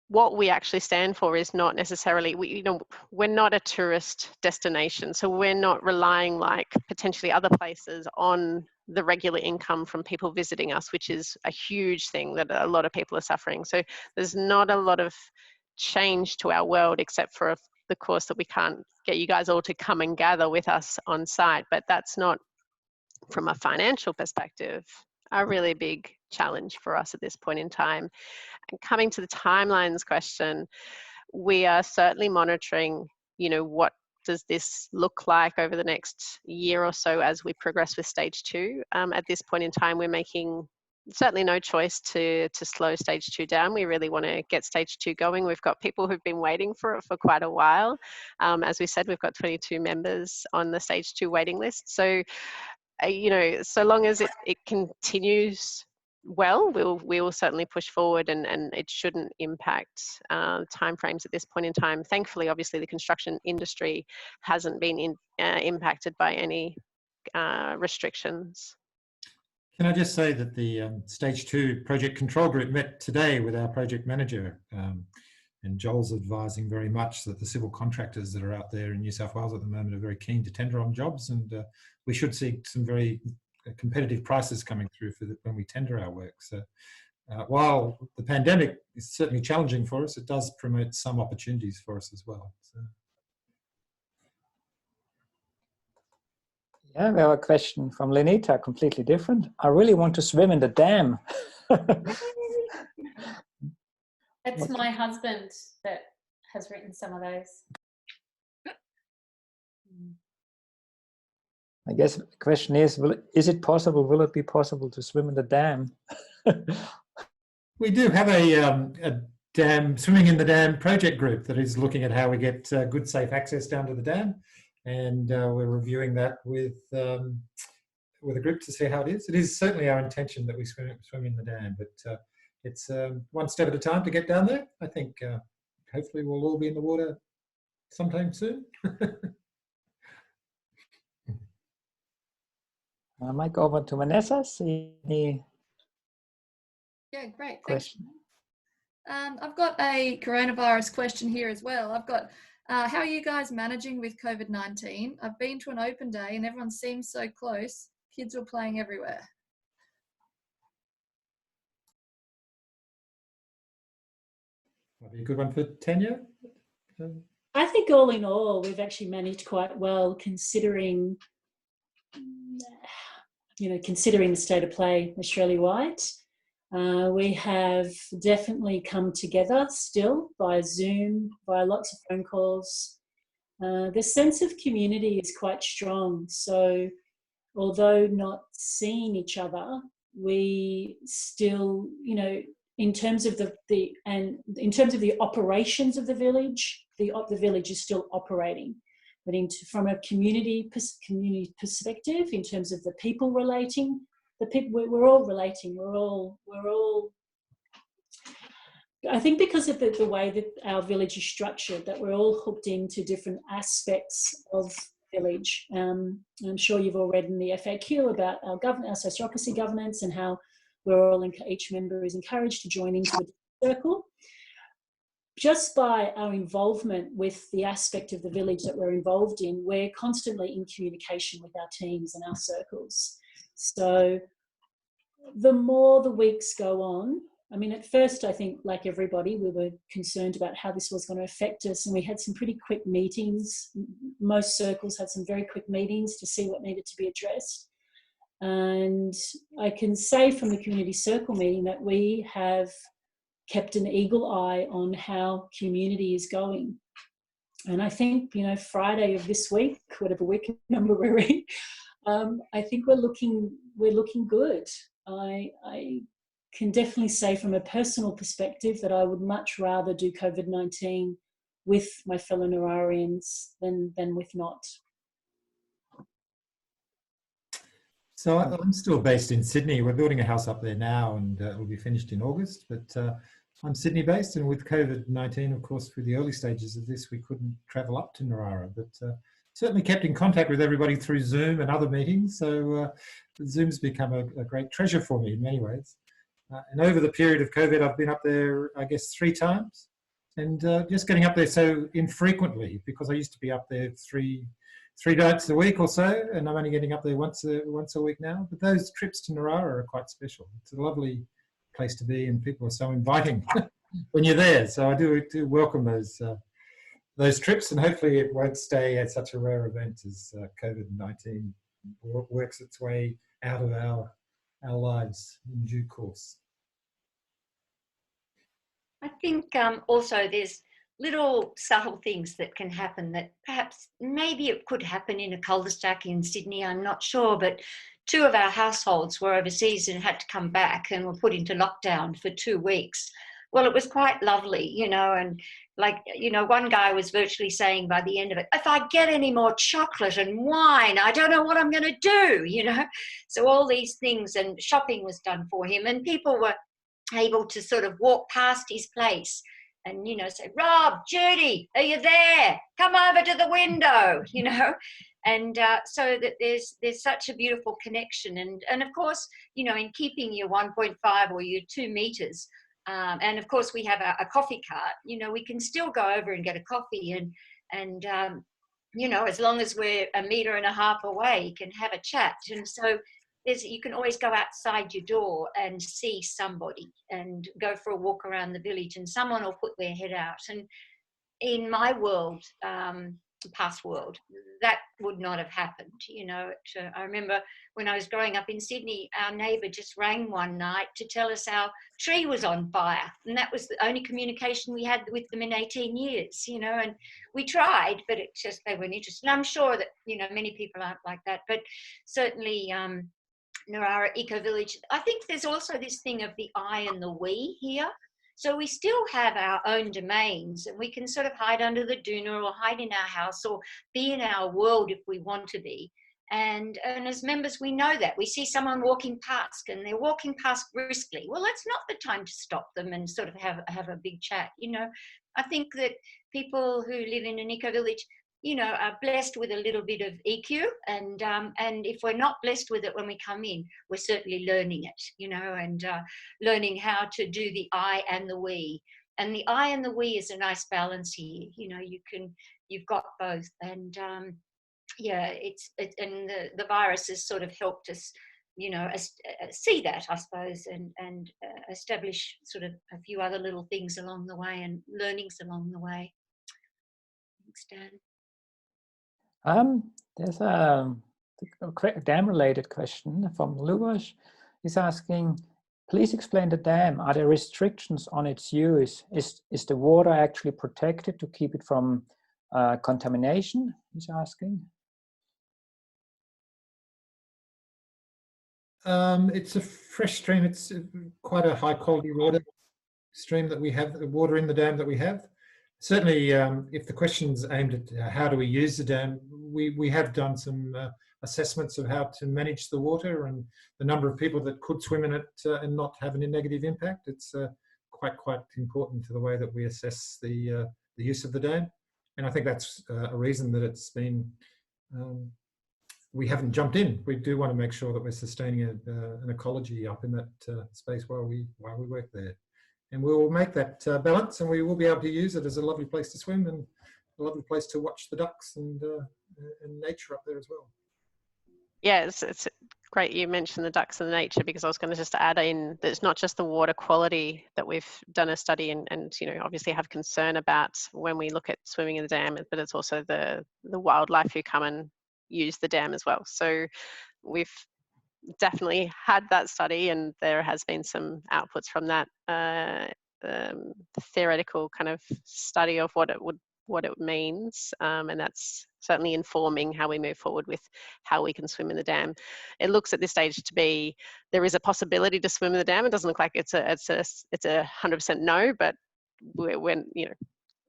what we actually stand for is not necessarily, we're not a tourist destination. So we're not relying, like potentially other places, on the regular income from people visiting us, which is a huge thing that a lot of people are suffering. So there's not a lot of change to our world, except for the course that we can't get you guys all to come and gather with us on site. But that's not, from a financial perspective, a really big challenge for us at this point in time. And coming to the timelines question, we are certainly monitoring, you know, what does this look like over the next year or so as we progress with stage 2. At this point in time, we're making certainly no choice to slow stage 2 down. We really want to get stage 2 going. We've got people who've been waiting for it for quite a while. As we said, we've got 22 members on the stage 2 waiting list. So, you know, so long as it continues well, we will certainly push forward, and it shouldn't impact timeframes at this point in time. Thankfully, obviously, the construction industry hasn't been impacted by any restrictions. Can I just say that the Stage 2 Project Control Group met today with our project manager, and Joel's advising very much that the civil contractors that are out there in New South Wales at the moment are very keen to tender on jobs, and we should see some very competitive prices coming through for when we tender our work. So while the pandemic is certainly challenging for us, it does promote some opportunities for us as well. So. Yeah, we have a question from Lenita, completely different. I really want to swim in the dam. It's my husband that has written some of those. I guess the question is it possible, will it be possible to swim in the dam? We do have a dam, swimming in the dam project group that is looking at how we get good, safe access down to the dam. And we're reviewing that with a group to see how it is. It is certainly our intention that we swim in the dam, but it's one step at a time to get down there. I think hopefully we'll all be in the water sometime soon. I might go over to Vanessa, see any Yeah, great. question. I've got a coronavirus question here as well. I've got, how are you guys managing with COVID-19? I've been to an open day and everyone seems so close. Kids were playing everywhere. Might be a good one for Tanya. I think all in all, we've actually managed quite well, considering, you know, considering the state of play Australia-wide. We have definitely come together still via Zoom, via lots of phone calls. The sense of community is quite strong. So although not seeing each other, we still, you know, in terms of in terms of the operations of the village is still operating. But from a community perspective, in terms of the people relating, we're all relating. We're all. I think because of the way that our village is structured, that we're all hooked into different aspects of village. I'm sure you've all read in the FAQ about our sociocracy governance and how we're all, each member is encouraged to join into a circle. Just by our involvement with the aspect of the village that we're involved in, we're constantly in communication with our teams and our circles. So the more the weeks go on, I mean, at first, I think, like everybody, we were concerned about how this was going to affect us, and we had some pretty quick meetings. Most circles had some very quick meetings to see what needed to be addressed. And I can say from the community circle meeting that we have kept an eagle eye on how community is going. And I think, you know, Friday of this week, whatever week number we're in, I think we're looking good. I can definitely say from a personal perspective that I would much rather do COVID-19 with my fellow Nararians than with not. So I'm still based in Sydney. We're building a house up there now, and it will be finished in August. But I'm Sydney based, and with COVID-19, of course, through the early stages of this, we couldn't travel up to Narara, but certainly kept in contact with everybody through Zoom and other meetings. So Zoom's become a great treasure for me in many ways. And over the period of COVID, I've been up there, I guess, 3 times, and just getting up there so infrequently, because I used to be up there three nights a week or so, and I'm only getting up there once a week now. But those trips to Narara are quite special. It's a lovely place to be, and people are so inviting when you're there. So I do welcome those trips, and hopefully it won't stay at such a rare event as COVID-19 works its way out of our lives in due course. I think also there's little subtle things that can happen that perhaps maybe it could happen in a cul-de-sac in Sydney, I'm not sure, but 2 of our households were overseas and had to come back and were put into lockdown for 2 weeks. Well, it was quite lovely, you know, and like, you know, one guy was virtually saying by the end of it, if I get any more chocolate and wine, I don't know what I'm going to do, you know. So all these things, and shopping was done for him, and people were able to sort of walk past his place and, you know, say, Rob, Judy, are you there? Come over to the window, you know. And so that there's such a beautiful connection. And of course, you know, in keeping your 1.5 or your 2 meters, and of course we have a coffee cart, you know, we can still go over and get a coffee, and you know, as long as we're 1.5 meters away, you can have a chat. And so you can always go outside your door and see somebody and go for a walk around the village, and someone will put their head out. And in my world, past world, that would not have happened, you know. I remember when I was growing up in Sydney, our neighbour just rang one night to tell us our tree was on fire, and that was the only communication we had with them in 18 years, you know. And we tried, but it just, they weren't interested. And I'm sure that, you know, many people aren't like that, but certainly Narara Eco Village, I think there's also this thing of the I and the we here. So we still have our own domains, and we can sort of hide under the doona or hide in our house or be in our world if we want to be. And as members, we know that. We see someone walking past and they're walking past briskly. Well, that's not the time to stop them and sort of have a big chat. You know, I think that people who live in an eco-village, you know, are blessed with a little bit of EQ, and if we're not blessed with it when we come in, we're certainly learning it, you know, and learning how to do the I and the we. And the I and the we is a nice balance here. You know, you've got both, and yeah, and the virus has sort of helped us, you know, see that, I suppose, and establish sort of a few other little things along the way and learnings along the way. Thanks, Dan. There's a dam-related question from Luboš. He's asking, please explain the dam. Are there restrictions on its use? Is the water actually protected to keep it from contamination? He's asking. It's a fresh stream. It's quite a high quality water stream that we have, the water in the dam that we have. Certainly, if the question's aimed at how do we use the dam, we have done some assessments of how to manage the water and the number of people that could swim in it and not have any negative impact. It's quite important to the way that we assess the use of the dam. And I think that's a reason that it's been, we haven't jumped in. We do want to make sure that we're sustaining an ecology up in that space while we work there. And we will make that balance, and we will be able to use it as a lovely place to swim and a lovely place to watch the ducks and nature up there as well. Yeah, it's great you mentioned the ducks and the nature, because I was going to just add in that it's not just the water quality that we've done a study and you know, obviously have concern about when we look at swimming in the dam, but it's also the wildlife who come and use the dam as well. So we've definitely had that study, and there has been some outputs from that theoretical kind of study of what it means, and that's certainly informing how we move forward with how we can swim in the dam. It looks at this stage to be there is a possibility to swim in the dam. It doesn't look like it's a 100% no, but when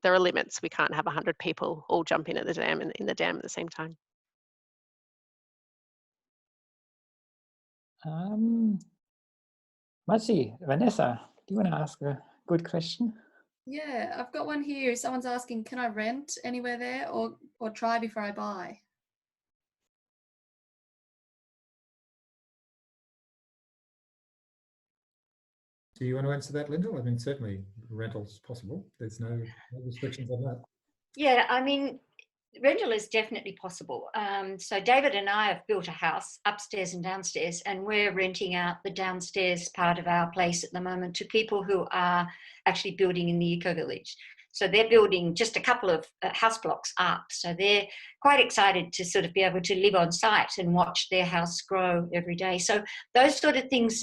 there are limits. We can't have 100 people all jump in at the dam and in the dam at the same time. Matsi, Vanessa, do you want to ask a good question? Yeah, I've got one here. Someone's asking, can I rent anywhere there or try before I buy? Do you want to answer that, Lyndall? I mean, certainly rental's possible. There's no restrictions on that. Yeah, I mean, rental is definitely possible. So David and I have built a house upstairs and downstairs, and we're renting out the downstairs part of our place at the moment to people who are actually building in the eco-village. So they're building just a couple of house blocks up. So they're quite excited to sort of be able to live on site and watch their house grow every day. So those sort of things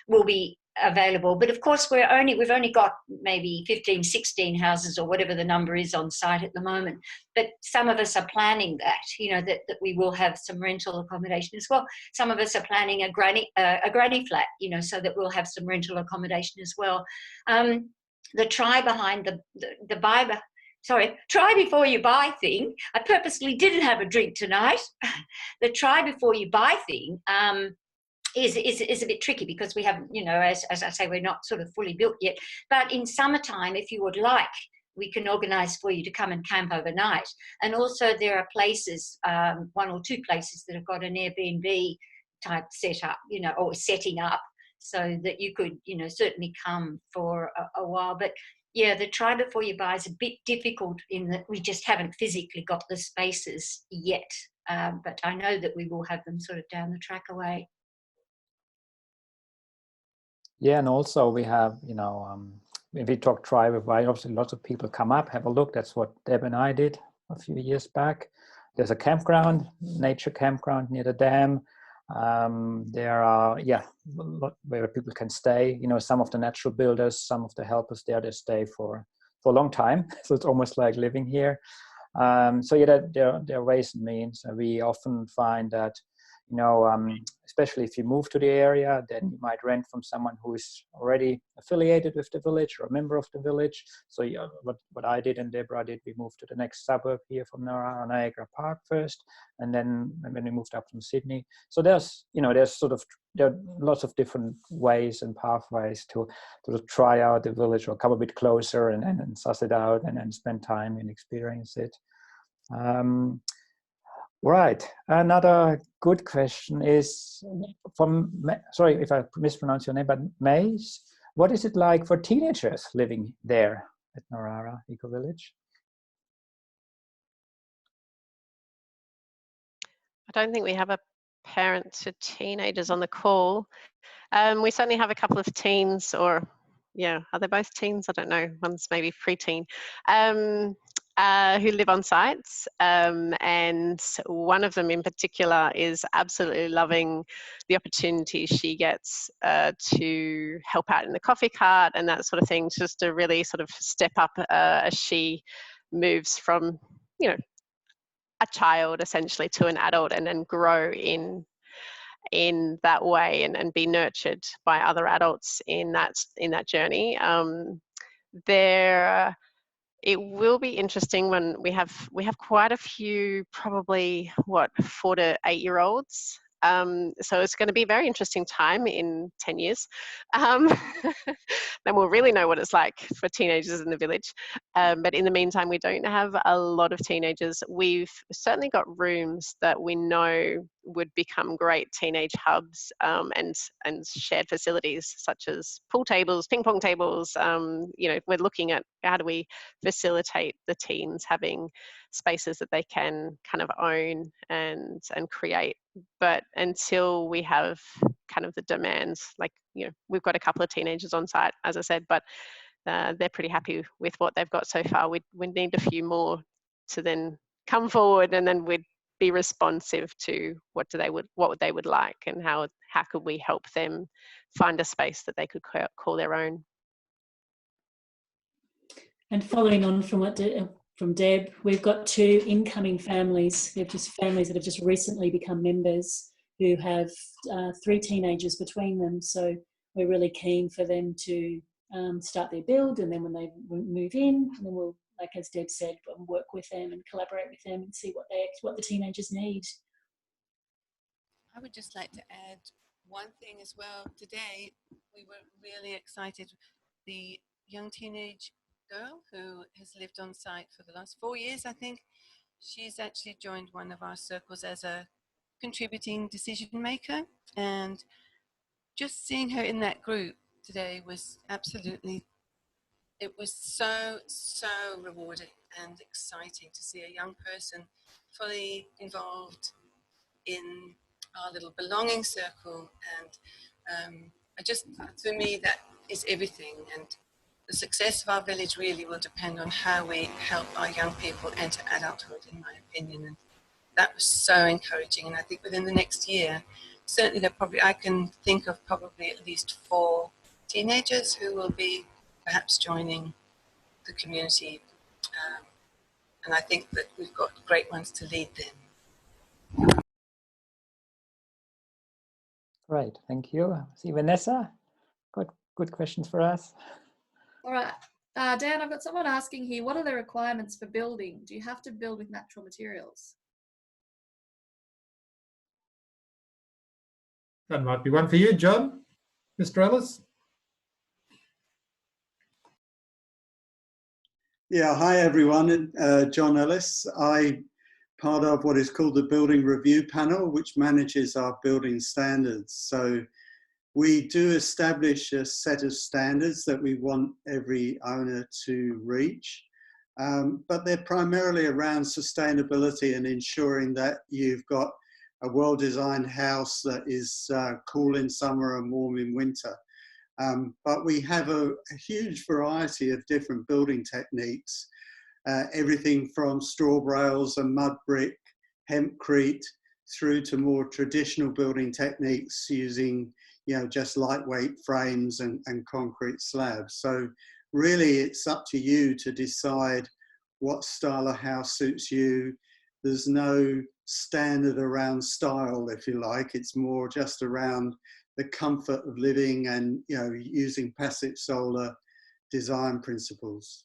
will be available. But of course, we've only got maybe 15, 16 houses or whatever the number is on site at the moment. But some of us are planning that, that we will have some rental accommodation as well. Some of us are planning a granny flat, so that we'll have some rental accommodation as well. The try behind the buy, try before you buy thing. I purposely didn't have a drink tonight. The try before you buy thing is a bit tricky because we haven't, as I say, we're not sort of fully built yet. But in summertime, if you would like, we can organise for you to come and camp overnight. And also there are places, one or two places that have got an Airbnb type setup, or setting up, so that you could, certainly come for a while. But yeah, the try before you buy is a bit difficult in that we just haven't physically got the spaces yet. But I know that we will have them sort of down the track away. Yeah, and also we have, if we talk try before buy, obviously lots of people come up, have a look. That's what Deb and I did a few years back. There's a campground, nature campground near the dam. There are, where people can stay. Some of the natural builders, some of the helpers there, they stay for a long time. So it's almost like living here. So yeah, there are ways and means. And we often find that, especially if you move to the area, then you might rent from someone who is already affiliated with the village or a member of the village. So yeah, what I did and Deborah did, we moved to the next suburb here from Niagara Park first, and then when we moved up from Sydney. So there are lots of different ways and pathways to try out the village or come a bit closer and suss it out and spend time and experience it. Right. Another good question is from, sorry if I mispronounce your name, but Maze. What is it like for teenagers living there at Narara Eco Village? I don't think we have a parent to teenagers on the call. We certainly have a couple of teens, or yeah, are they both teens? I don't know. One's maybe preteen. Who live on sites, and one of them in particular is absolutely loving the opportunity she gets to help out in the coffee cart and that sort of thing, just to really sort of step up as she moves from, a child essentially to an adult, and then grow in that way and be nurtured by other adults in that journey. It will be interesting when we have quite a few, probably 4 to 8 year olds. So it's going to be a very interesting time in 10 years. Then we'll really know what it's like for teenagers in the village. But in the meantime, we don't have a lot of teenagers. We've certainly got rooms that we know would become great teenage hubs, and shared facilities such as pool tables, ping pong tables. We're looking at how do we facilitate the teens having spaces that they can kind of own and create. But until we have kind of the demands, we've got a couple of teenagers on site, as I said, but they're pretty happy with what they've got so far. We need a few more to then come forward, and then we'd be responsive to what they would like, and how could we help them find a space that they could call their own. And following on from what from Deb, we've got 2 incoming families. They're just families that have just recently become members who have 3 teenagers between them. So we're really keen for them to start their build, and then when they move in, and then we'll, like as Deb said, work with them and collaborate with them and see what the teenagers need. I would just like to add one thing as well. Today, we were really excited. The young teenage girl who has lived on site for the last 4 years, I think, she's actually joined one of our circles as a contributing decision maker. And just seeing her in that group today was absolutely, it was so rewarding and exciting to see a young person fully involved in our little belonging circle. And for me, that is everything. And the success of our village really will depend on how we help our young people enter adulthood, in my opinion. And that was so encouraging. And I think within the next year, certainly I can think of probably at least 4 teenagers who will be perhaps joining the community. And I think that we've got great ones to lead them. Great, thank you. See, Vanessa, got good questions for us. All right. Dan, I've got someone asking here, what are the requirements for building? Do you have to build with natural materials? That might be one for you, John. Mr. Ellis. Yeah, hi everyone. John Ellis. I'm part of what is called the Building Review Panel, which manages our building standards. So we do establish a set of standards that we want every owner to reach, but they're primarily around sustainability and ensuring that you've got a well-designed house that is cool in summer and warm in winter. But we have a huge variety of different building techniques, everything from straw rails and mud brick, hempcrete, through to more traditional building techniques using, just lightweight frames and concrete slabs. So really it's up to you to decide what style of house suits you. There's no standard around style, if you like. It's more just around the comfort of living and, using passive solar design principles.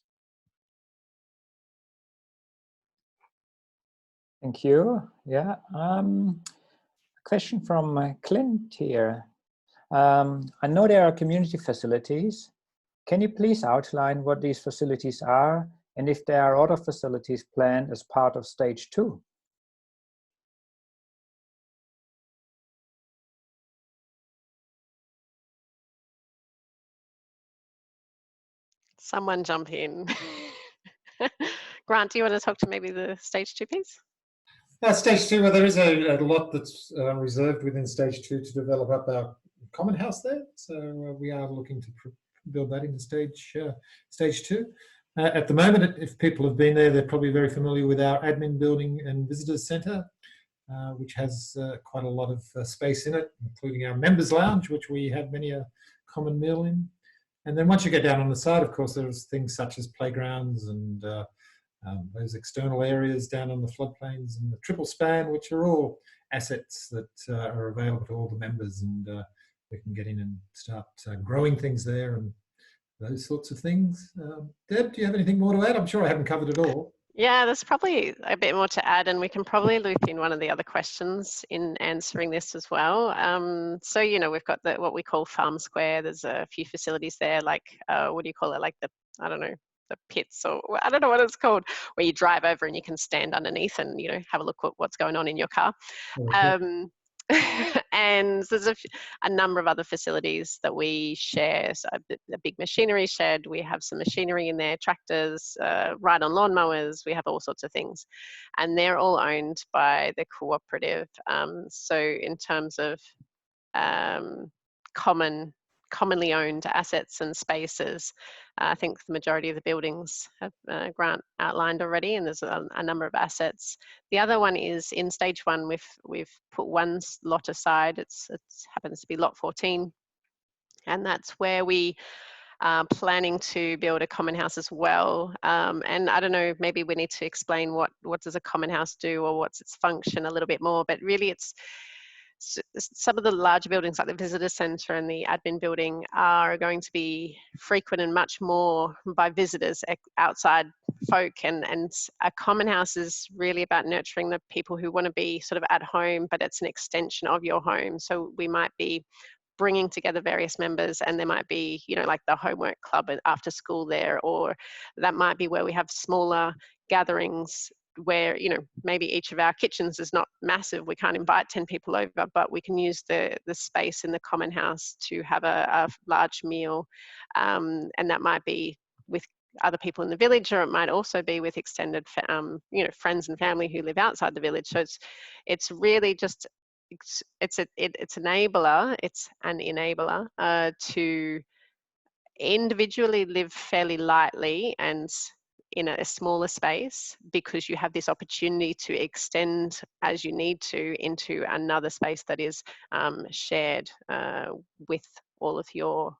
Thank you. Yeah. Question from Clint here. I know there are community facilities. Can you please outline what these facilities are and if there are other facilities planned as part of stage 2? Someone jump in. Grant, do you want to talk to maybe the stage 2 piece? Stage 2, well, there is a lot that's reserved within stage 2 to develop up our common house there. So we are looking to build that in stage 2. At the moment, if people have been there, they're probably very familiar with our admin building and visitors centre, which has quite a lot of space in it, including our members lounge, which we have many a common meal in. And then once you get down on the side, of course, there's things such as playgrounds and those external areas down on the floodplains and the triple span, which are all assets that are available to all the members, and we can get in and start growing things there and those sorts of things. Deb, do you have anything more to add? I'm sure I haven't covered it all. Yeah, there's probably a bit more to add, and we can probably loop in one of the other questions in answering this as well. So, we've got what we call Farm Square. There's a few facilities there, like, what do you call it? Like the pits, or I don't know what it's called, where you drive over and you can stand underneath and, have a look at what's going on in your car. Mm-hmm. And there's a number of other facilities that we share. So a big machinery shed, we have some machinery in there, tractors, ride-on lawnmowers, we have all sorts of things. And they're all owned by the cooperative. So in terms of commonly owned assets and spaces, I think the majority of the buildings have Grant outlined already, and there's a number of assets. The other one is in stage 1, we've put one lot aside. It happens to be lot 14, and that's where we planning to build a common house as well. And I don't know, maybe we need to explain what does a common house do, or what's its function a little bit more, but really it's some of the larger buildings like the visitor centre and the admin building are going to be frequent and much more by visitors, outside folk, and a common house is really about nurturing the people who want to be sort of at home, but it's an extension of your home. So we might be bringing together various members, and there might be, you know, like the homework club after school there, or that might be where we have smaller gatherings where, you know, maybe each of our kitchens is not massive, we can't invite 10 people over, but we can use the space in the common house to have a large meal, and that might be with other people in the village, or it might also be with extended you know, friends and family who live outside the village. So it's really just it's an enabler to individually live fairly lightly and in a smaller space, because you have this opportunity to extend as you need to into another space that is shared with all of your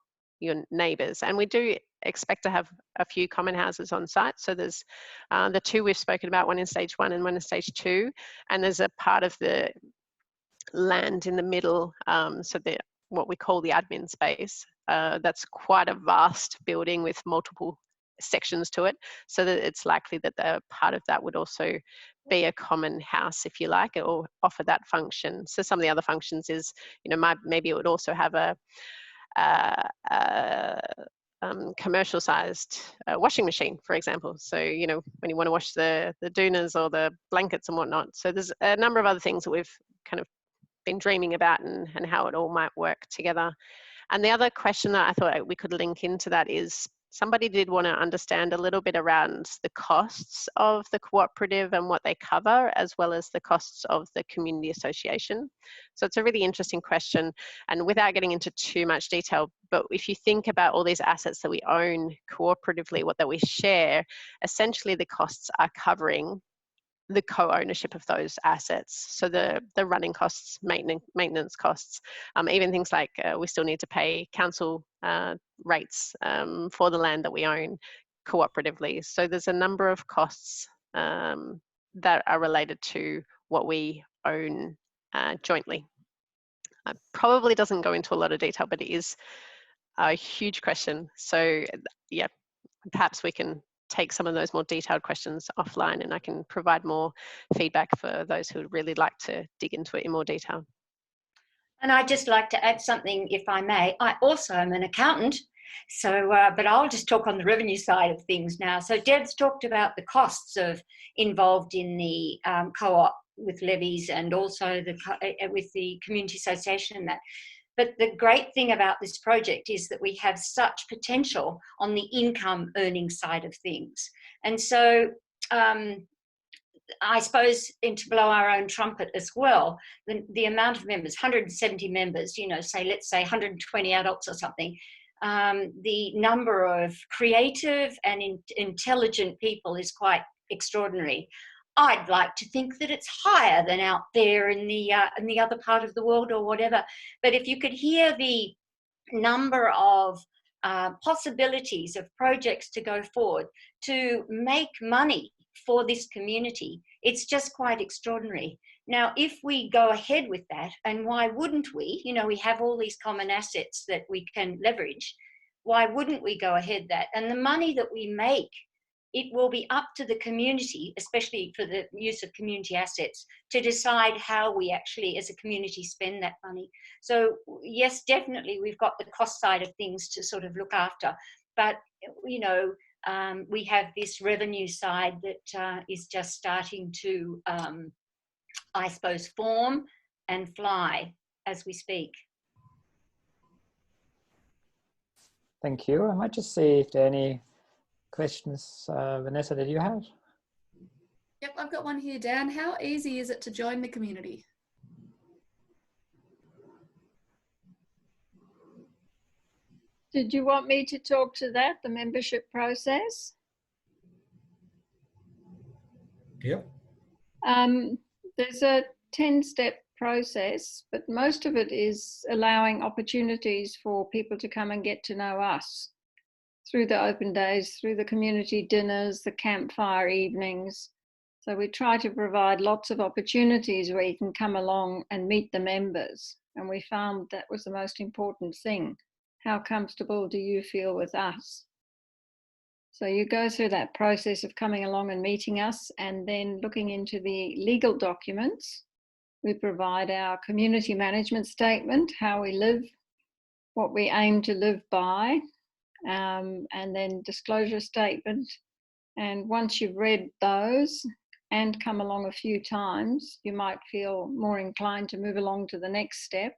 neighbours. And we do expect to have a few common houses on site. So there's the two we've spoken about, one in stage 1 and one in stage 2, and there's a part of the land in the middle, so what we call the admin space, that's quite a vast building with multiple sections to it, so that it's likely that the part of that would also be a common house, if you like, or offer that function. So some of the other functions is, you know, maybe it would also have a commercial sized washing machine, for example. So, you know, when you want to wash the doonas or the blankets and whatnot. So there's a number of other things that we've kind of been dreaming about, and how it all might work together. And the other question that I thought we could link into that is, somebody did want to understand a little bit around the costs of the cooperative and what they cover, as well as the costs of the community association. So it's a really interesting question, and without getting into too much detail, but if you think about all these assets that we own cooperatively, that we share, essentially the costs are covering the co-ownership of those assets. So the running costs, maintenance costs, even things like we still need to pay council rates for the land that we own cooperatively. So there's a number of costs that are related to what we own jointly. Probably doesn't go into a lot of detail, but it is a huge question. So yeah, perhaps we can take some of those more detailed questions offline, and I can provide more feedback for those who would really like to dig into it in more detail. And I'd just like to add something, if I may. I also am an accountant, so but I'll just talk on the revenue side of things now. So Deb's talked about the costs involved in the co-op with levies, and also with the community association and that. But the great thing about this project is that we have such potential on the income earning side of things. And so I suppose, and to blow our own trumpet as well, the amount of members, 170 members, you know, let's say 120 adults or something, the number of creative and intelligent people is quite extraordinary. I'd like to think that it's higher than out there in the other part of the world or whatever. But if you could hear the number of possibilities of projects to go forward to make money for this community, it's just quite extraordinary. Now, if we go ahead with that, and why wouldn't we? You know, we have all these common assets that we can leverage. Why wouldn't we go ahead that? And the money that we make, it will be up to the community, especially for the use of community assets, to decide how we actually, as a community, spend that money. So yes, definitely we've got the cost side of things to sort of look after, but you know, we have this revenue side that is just starting to, I suppose, form and fly as we speak. Thank you. I might just see if there are any questions, Vanessa, that you have? Yep, I've got one here, Dan. How easy is it to join the community? Did you want me to talk to that, the membership process? Yep. There's a 10-step process, but most of it is allowing opportunities for people to come and get to know us. through the open days, through the community dinners, the campfire evenings. So we try to provide lots of opportunities where you can come along and meet the members. And we found that was the most important thing. How comfortable do you feel with us? So you go through that process of coming along and meeting us, and then looking into the legal documents. We provide our community management statement, how we live, what we aim to live by, and then disclosure statement. And once you've read those and come along a few times, you might feel more inclined to move along to the next step.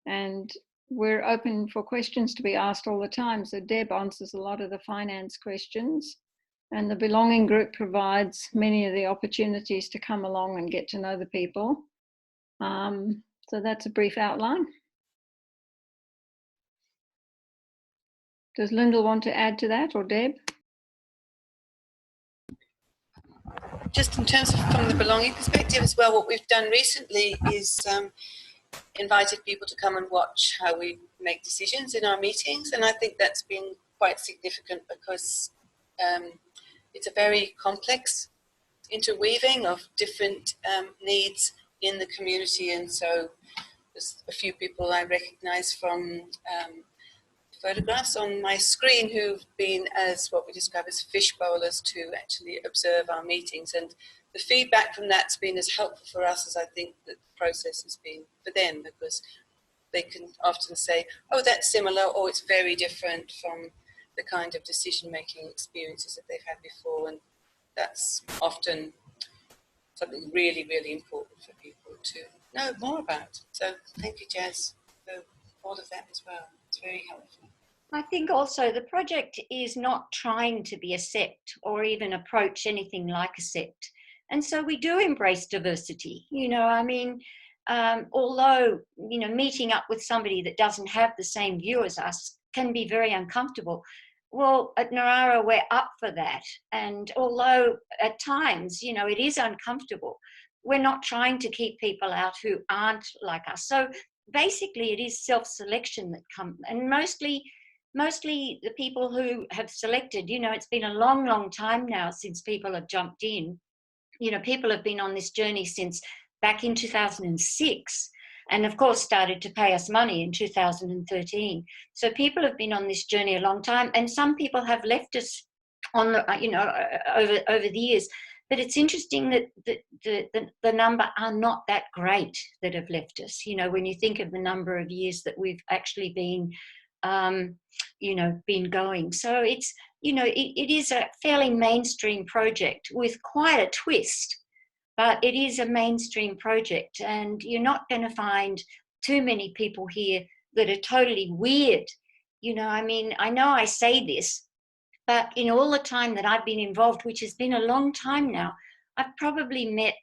And we're open for questions to be asked all the time. So Deb answers a lot of the finance questions, and the belonging group provides many of the opportunities to come along and get to know the people. So that's a brief outline. Does Lyndall want to add to that, or Deb? Just in terms of from the belonging perspective as well, what we've done recently is invited people to come and watch how we make decisions in our meetings, and I think that's been quite significant because it's a very complex interweaving of different needs in the community, and so there's a few people I recognise from photographs on my screen who've been as what we describe as fish bowlers to actually observe our meetings, and the feedback from that's been as helpful for us as I think that the process has been for them, because they can often say, oh, that's similar, or it's very different from the kind of decision-making experiences that they've had before, and that's often something really, really important for people to know more about. So thank you, Jazz, for all of that as well. It's very helpful. I think also the project is not trying to be a sect or even approach anything like a sect. And so we do embrace diversity. You know, I mean, although, you know, meeting up with somebody that doesn't have the same view as us can be very uncomfortable. Well, at Narara, we're up for that. And although at times, you know, it is uncomfortable, we're not trying to keep people out who aren't like us. So basically it is self-selection that comes, and mostly the people who have selected, you know, it's been a long, long time now since people have jumped in. You know, people have been on this journey since back in 2006, and of course started to pay us money in 2013. So people have been on this journey a long time, and some people have left us on the, you know, over the years. But it's interesting that the number are not that great that have left us. You know, when you think of the number of years that we've actually been, you know, been going. So it's, you know, it is a fairly mainstream project with quite a twist, but it is a mainstream project, and you're not going to find too many people here that are totally weird. You know, I mean, I know I say this, but in all the time that I've been involved, which has been a long time now, I've probably met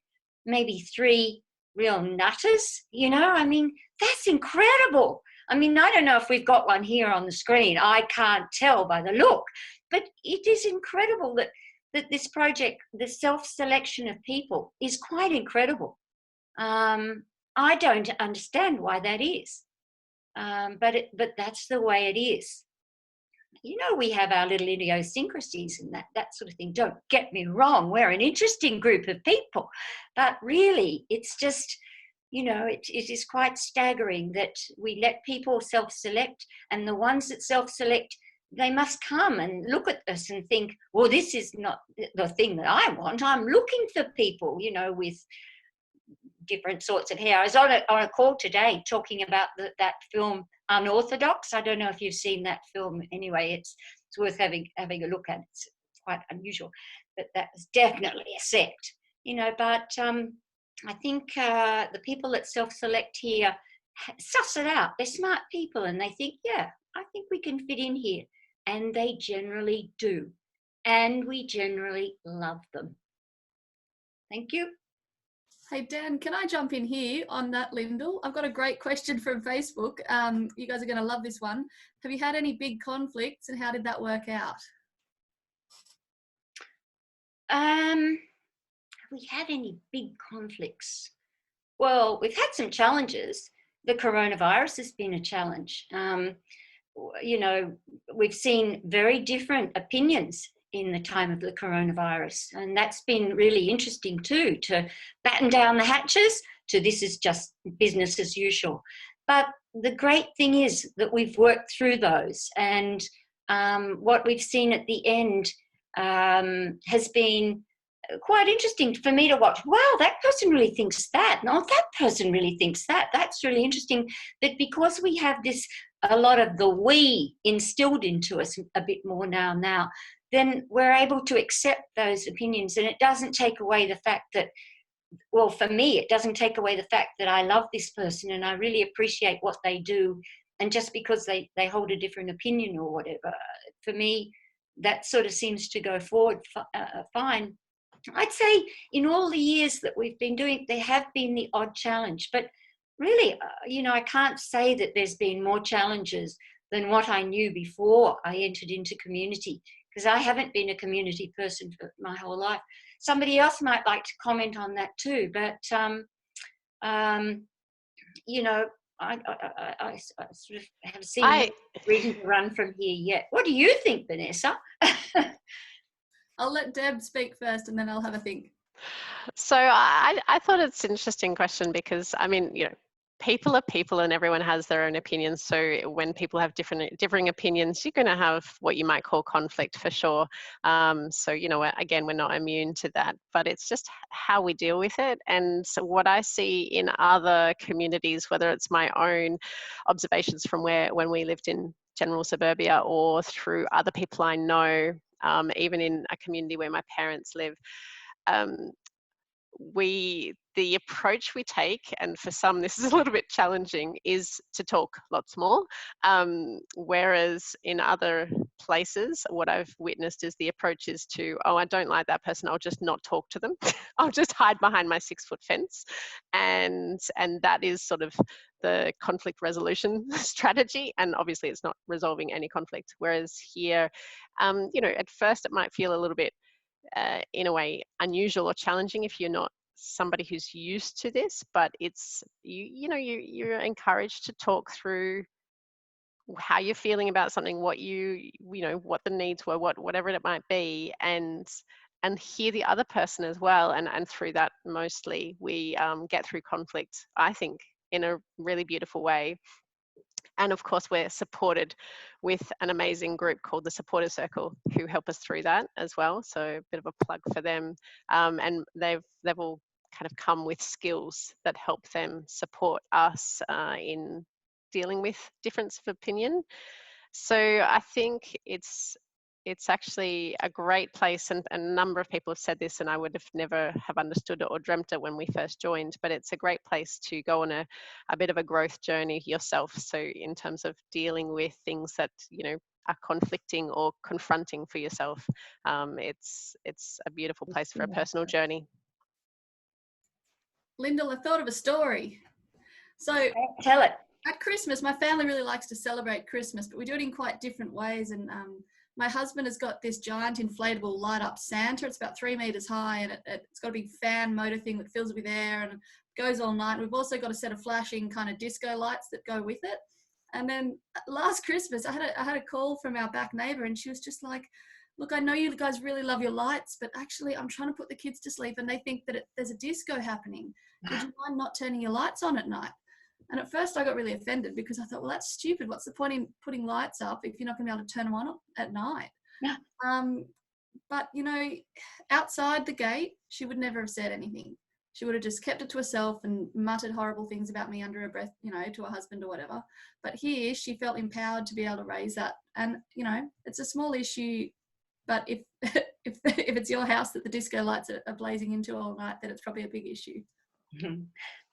maybe 3 real nutters, you know? I mean, that's incredible. I mean, I don't know if we've got one here on the screen. I can't tell by the look, but it is incredible that this project, the self-selection of people, is quite incredible. I don't understand why that is, but that's the way it is. You know, we have our little idiosyncrasies and that sort of thing. Don't get me wrong, we're an interesting group of people, but really it's just, you know, it is quite staggering that we let people self-select, and the ones that self-select, they must come and look at us and think, well, this is not the thing that I want. I'm looking for people, you know, with different sorts of hair. I was on a call today talking about that film Unorthodox. I don't know if you've seen that film. Anyway, it's worth having a look at. It's quite unusual, but that was definitely a sect, you know. But I think the people that self-select here suss it out. They're smart people, and they think, yeah, I think we can fit in here, and they generally do, and we generally love them. Thank you. Hey, Dan, can I jump in here on that, Lyndall? I've got a great question from Facebook. You guys are going to love this one. Have you had any big conflicts, and how did that work out? Have we had any big conflicts? Well, we've had some challenges. The coronavirus has been a challenge. you know, we've seen very different opinions in the time of the coronavirus. And that's been really interesting too, to batten down the hatches to this is just business as usual. But the great thing is that we've worked through those, and what we've seen at the end has been quite interesting for me to watch. Wow, that person really thinks that. No, that person really thinks that. That's really interesting. That because we have this, a lot of the we instilled into us a bit more now, then we're able to accept those opinions. And it doesn't take away the fact that, well, for me, it doesn't take away the fact that I love this person and I really appreciate what they do. And just because they hold a different opinion or whatever, for me, that sort of seems to go forward fine. I'd say in all the years that we've been doing, there have been the odd challenge, but really, you know, I can't say that there's been more challenges than what I knew before I entered into community, because I haven't been a community person for my whole life. Somebody else might like to comment on that too, but, you know, I sort of have seen no reason to run from here yet. What do you think, Vanessa? I'll let Deb speak first and then I'll have a think. So I thought it's an interesting question because, I mean, you know, people are people and everyone has their own opinions. So when people have differing opinions, you're going to have what you might call conflict for sure. So, you know, again, we're not immune to that, but it's just how we deal with it. And so what I see in other communities, whether it's my own observations from when we lived in general suburbia or through other people I know, even in a community where my parents live, the approach we take, and for some this is a little bit challenging, is to talk lots more. Whereas in other places, what I've witnessed is the approach is to, oh, I don't like that person, I'll just not talk to them. I'll just hide behind my 6-foot fence. And that is sort of the conflict resolution strategy. And obviously it's not resolving any conflict. Whereas here, you know, at first it might feel a little bit, in a way, unusual or challenging if you're not somebody who's used to this, but it's you're encouraged to talk through how you're feeling about something, what you know, what the needs were, whatever it might be, and hear the other person as well, and through that mostly we get through conflict, I think, in a really beautiful way. And of course, we're supported with an amazing group called the Supporter Circle, who help us through that as well. So a bit of a plug for them. And they've all kind of come with skills that help them support us in dealing with difference of opinion. So I think it's actually a great place, and a number of people have said this, and I would have never have understood it or dreamt it when we first joined, but it's a great place to go on a bit of a growth journey yourself. So in terms of dealing with things that, you know, are conflicting or confronting for yourself, it's a beautiful place for a personal journey. Lyndall, I thought of a story. So tell it. At Christmas, my family really likes to celebrate Christmas, but we do it in quite different ways. And my husband has got this giant inflatable light up Santa. It's about 3 meters high, and it's got a big fan motor thing that fills it with air and goes all night. We've also got a set of flashing kind of disco lights that go with it. And then last Christmas, I had a call from our back neighbor, and she was just like, look, I know you guys really love your lights, but actually I'm trying to put the kids to sleep and they think that there's a disco happening. Would you mind not turning your lights on at night? And at first I got really offended because I thought, well, that's stupid. What's the point in putting lights up if you're not going to be able to turn them on at night? Yeah. But, you know, outside the gate, she would never have said anything. She would have just kept it to herself and muttered horrible things about me under her breath, you know, to her husband or whatever. But here she felt empowered to be able to raise that. And, you know, it's a small issue, but if it's your house that the disco lights are blazing into all night, then it's probably a big issue.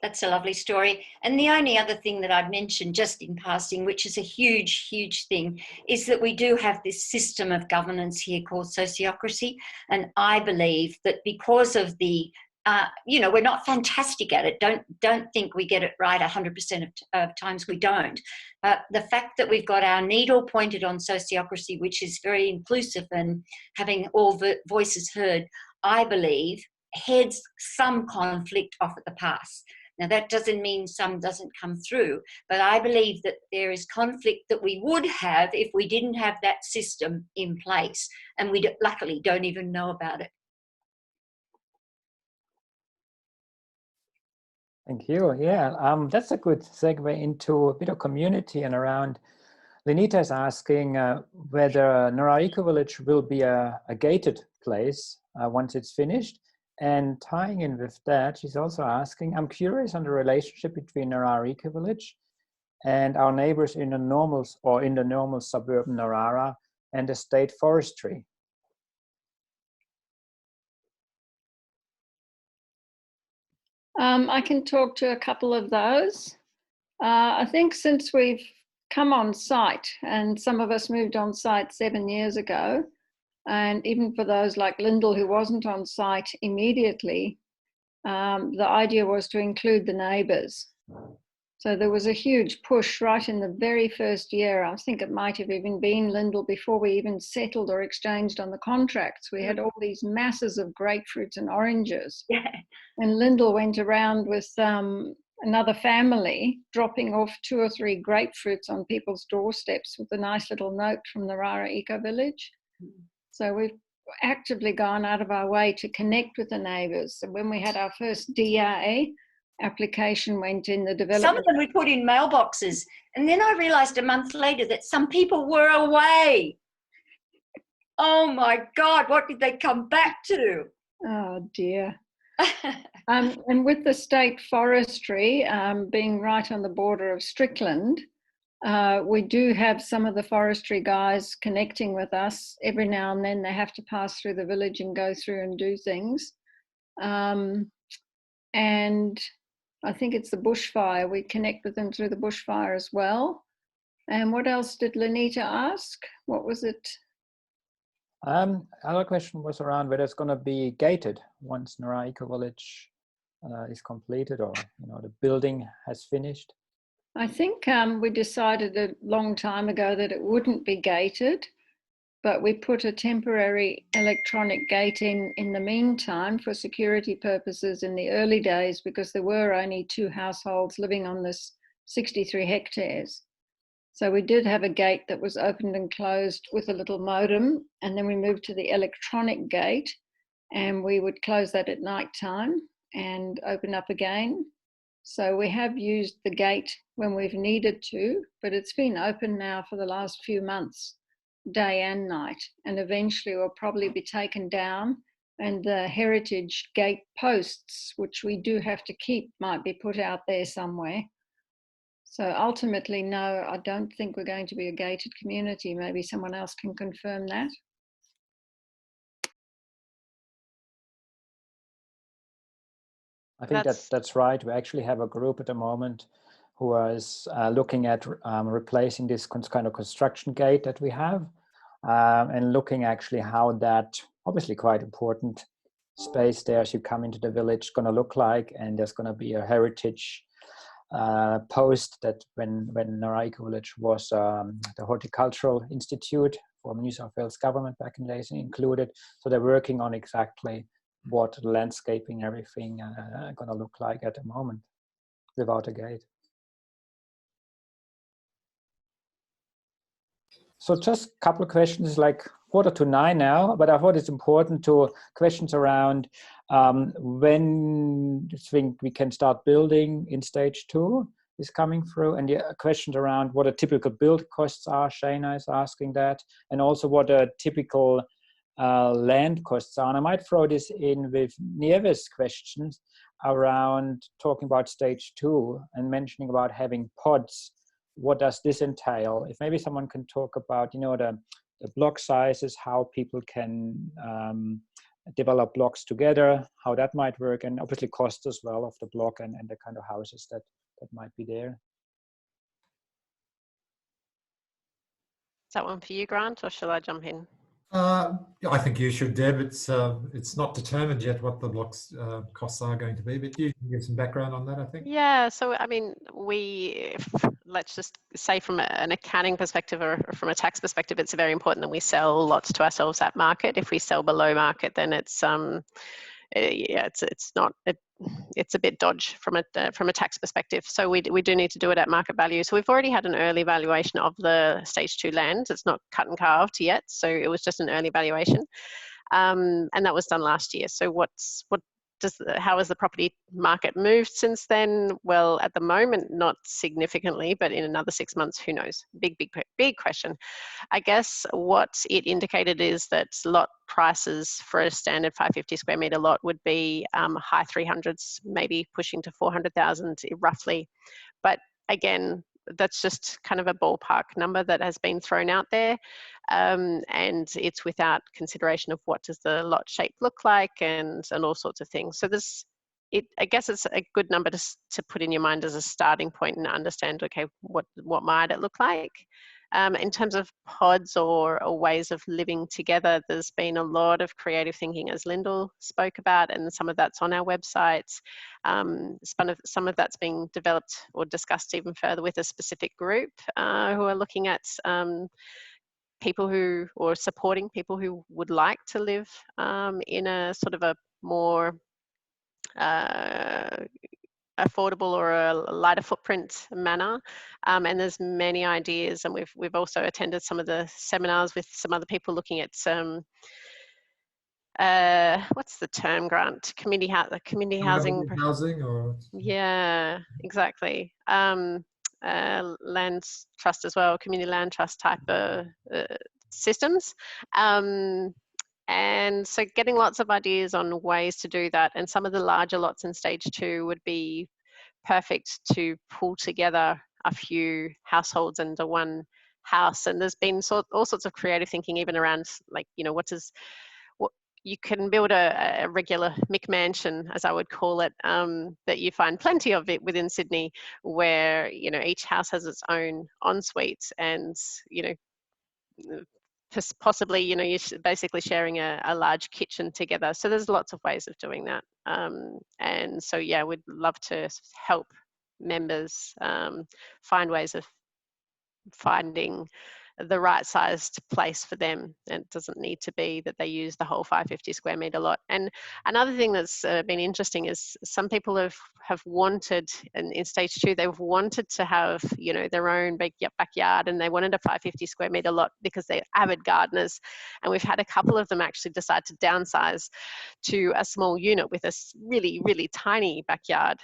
That's a lovely story. And the only other thing that I'd mention just in passing, which is a huge, huge thing, is that we do have this system of governance here called sociocracy. And I believe that because of the, you know, we're not fantastic at it. Don't think we get it right 100% of times, we don't. The fact that we've got our needle pointed on sociocracy, which is very inclusive and having all voices heard, I believe heads some conflict off at the pass. Now, that doesn't mean some doesn't come through, but I believe that there is conflict that we would have if we didn't have that system in place, and we luckily don't even know about it. Thank you. Yeah, that's a good segue into a bit of community and around. Lenita is asking whether Narara Eco Village will be a gated place once it's finished. And tying in with that, she's also asking, I'm curious on the relationship between Narara Eco Village and our neighbors in the normal suburban Narara and the state forestry. I can talk to a couple of those. I think since we've come on site, and some of us moved on site 7 years ago, and even for those like Lyndall who wasn't on site immediately, the idea was to include the neighbours. So there was a huge push right in the very first year. I think it might have even been Lyndall before we even settled or exchanged on the contracts. We had all these masses of grapefruits and oranges. Yeah. And Lyndall went around with another family, dropping off 2 or 3 grapefruits on people's doorsteps with a nice little note from the Narara Eco Village. So we've actively gone out of our way to connect with the neighbours. So when we had our first DA application went in the development. Some of them we put in mailboxes, and then I realised a month later that some people were away. Oh my God, what did they come back to? Oh dear. And with the state forestry being right on the border of Strickland, we do have some of the forestry guys connecting with us. Every now and then they have to pass through the village and go through and do things. And I think it's the bushfire. We connect with them through the bushfire as well. And what else did Lenita ask? What was it? Other question was around whether it's going to be gated once Narara Eco Village is completed, or the building has finished. I think we decided a long time ago that it wouldn't be gated, but we put a temporary electronic gate in the meantime for security purposes in the early days, because there were only 2 households living on this 63 hectares. So we did have a gate that was opened and closed with a little modem, and then we moved to the electronic gate, and we would close that at night time and open up again. So we have used the gate when we've needed to, but it's been open now for the last few months, day and night, and eventually will probably be taken down, and the heritage gate posts, which we do have to keep, might be put out there somewhere. So ultimately, no, I don't think we're going to be a gated community. Maybe someone else can confirm that. I think that's right. We actually have a group at the moment who is looking at replacing this kind of construction gate that we have, and looking actually how that, obviously quite important space there as you come into the village, going to look like. And there's going to be a heritage post that when Narara Eco Village was the Horticultural Institute for New South Wales government back in the days included. So they're working on exactly what landscaping, everything going to look like at the moment without a gate. So just a couple of questions, like 8:45 now, but I thought it's important to questions around when you think we can start building in stage 2 is coming through, and the questions around what a typical build costs are. Shana is asking that, and also what a typical land costs are. And I might throw this in with Nieves' questions around talking about stage 2 and mentioning about having pods. What does this entail? If maybe someone can talk about, the block sizes, how people can develop blocks together, how that might work, and obviously cost as well of the block and the kind of houses that might be there. Is that one for you, Grant, or shall I jump in? I think you should, Deb. It's not determined yet what the blocks costs are going to be, but you can give some background on that, I think. Yeah, so I mean, let's just say from an accounting perspective or from a tax perspective, it's very important that we sell lots to ourselves at market. If we sell below market, then it's yeah, it's not. It's a bit dodge from a tax perspective. So we do need to do it at market value. So we've already had an early valuation of the stage 2 land. It's not cut and carved yet, so it was just an early valuation, and that was done last year. So how has the property market moved since then? Well, at the moment, not significantly, but in another 6 months, who knows? Big question. I guess what it indicated is that lot prices for a standard 550 square metre lot would be high 300s, maybe pushing to 400,000 roughly. But again, that's just kind of a ballpark number that has been thrown out there, and it's without consideration of what does the lot shape look like and all sorts of things. So I guess it's a good number to put in your mind as a starting point and understand, okay, what might it look like? In terms of pods or ways of living together, there's been a lot of creative thinking, as Lyndall spoke about, and some of that's on our websites. Some of that's being developed or discussed even further with a specific group who are looking at people or supporting people who would like to live in a sort of a more affordable or a lighter footprint manner, and there's many ideas, and we've also attended some of the seminars with some other people looking at what's the term, Grant? Community housing. Or yeah, exactly. Land trust as well, community land trust type of systems. And so getting lots of ideas on ways to do that, and some of the larger lots in stage 2 would be perfect to pull together a few households into one house. And there's been all sorts of creative thinking even around, like, you know, what you can build a regular McMansion, as I would call it, that you find plenty of it within Sydney, where, you know, each house has its own ensuite, and, you know, possibly, you know, you're basically sharing a large kitchen together. So there's lots of ways of doing that. And so, yeah, we'd love to help members find ways of finding the right sized place for them. And it doesn't need to be that they use the whole 550 square metre lot. And another thing that's been interesting is some people have wanted, and in stage 2, they've wanted to have, you know, their own backyard, and they wanted a 550 square metre lot because they're avid gardeners. And we've had a couple of them actually decide to downsize to a small unit with a really, really tiny backyard,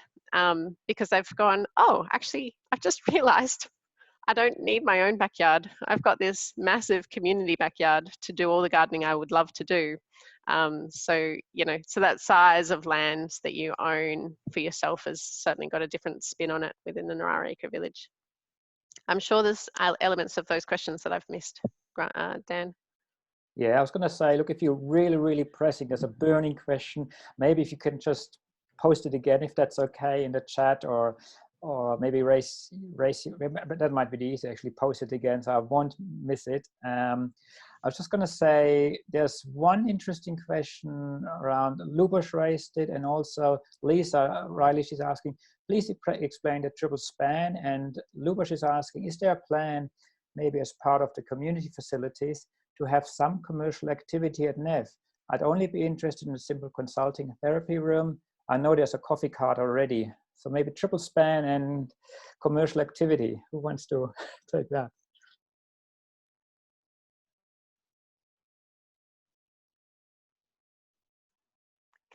because they've gone, oh, actually, I've just realised I don't need my own backyard. I've got this massive community backyard to do all the gardening I would love to do. So, you know, so that size of land that you own for yourself has certainly got a different spin on it within the Narara Eco Village. I'm sure there's elements of those questions that I've missed, Dan. Yeah, I was going to say, look, if you're really, really pressing as a burning question, maybe if you can just post it again, if that's okay, in the chat, or maybe raise, but that might be the easy, actually post it again, so I won't miss it. I was just going to say, there's one interesting question around, Lubos raised it, and also Lisa Riley, she's asking, please explain the triple span. And Lubos is asking, is there a plan, maybe as part of the community facilities, to have some commercial activity at NEV? I'd only be interested in a simple consulting therapy room. I know there's a coffee cart already. So maybe triple span and commercial activity. Who wants to take that?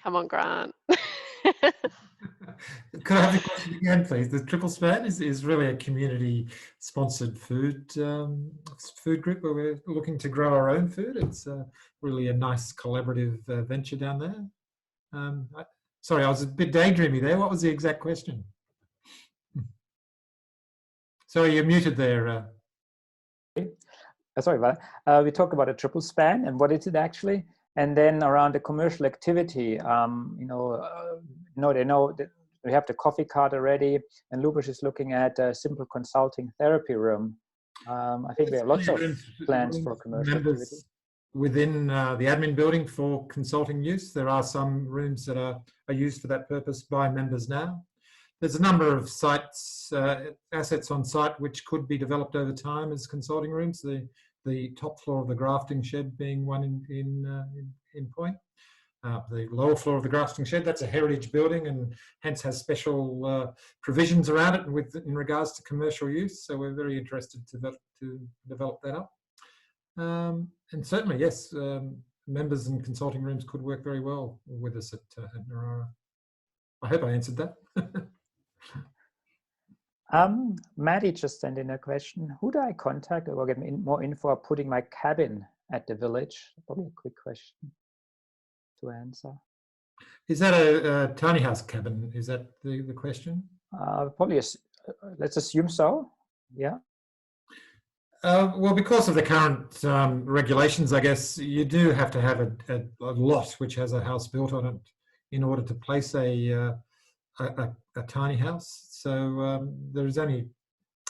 Come on, Grant. Could I have the question again, please? The triple span is really a community-sponsored food group where we're looking to grow our own food. It's really a nice collaborative venture down there. Sorry, I was a bit daydreamy there. What was the exact question? Sorry, you're muted there. Sorry about that. We talked about a triple span and what is it actually, and then around the commercial activity. They know that we have the coffee cart already, and Lubos is looking at a simple consulting therapy room. I think we have lots of plans for commercial activity. Within the admin building for consulting use, there are some rooms that are used for that purpose by members now. There's a number of sites, assets on site which could be developed over time as consulting rooms. The top floor of the grafting shed being one in point. the lower floor of the grafting shed. That's a heritage building and hence has special provisions around it in regards to commercial use. So we're very interested to develop that up. And certainly, yes, members and consulting rooms could work very well with us at Narara. I hope I answered that. Maddie just sent in a question. Who do I contact or get more info about putting my cabin at the village? Probably a quick question to answer. Is that a tiny house cabin? Is that the question? Probably, let's assume so. Yeah. Well, because of the current regulations, I guess you do have to have a lot which has a house built on it in order to place a tiny house. So there's only,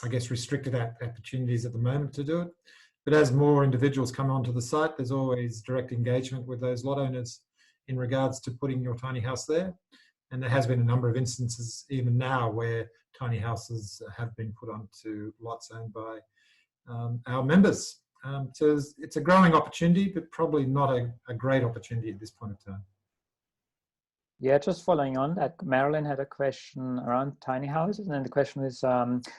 I guess, restricted opportunities at the moment to do it. But as more individuals come onto the site, there's always direct engagement with those lot owners in regards to putting your tiny house there. And there has been a number of instances even now where tiny houses have been put onto lots owned by our members. So it's a growing opportunity, but probably not a great opportunity at this point in time. Yeah, just following on that, Marilyn had a question around tiny houses, and the question is,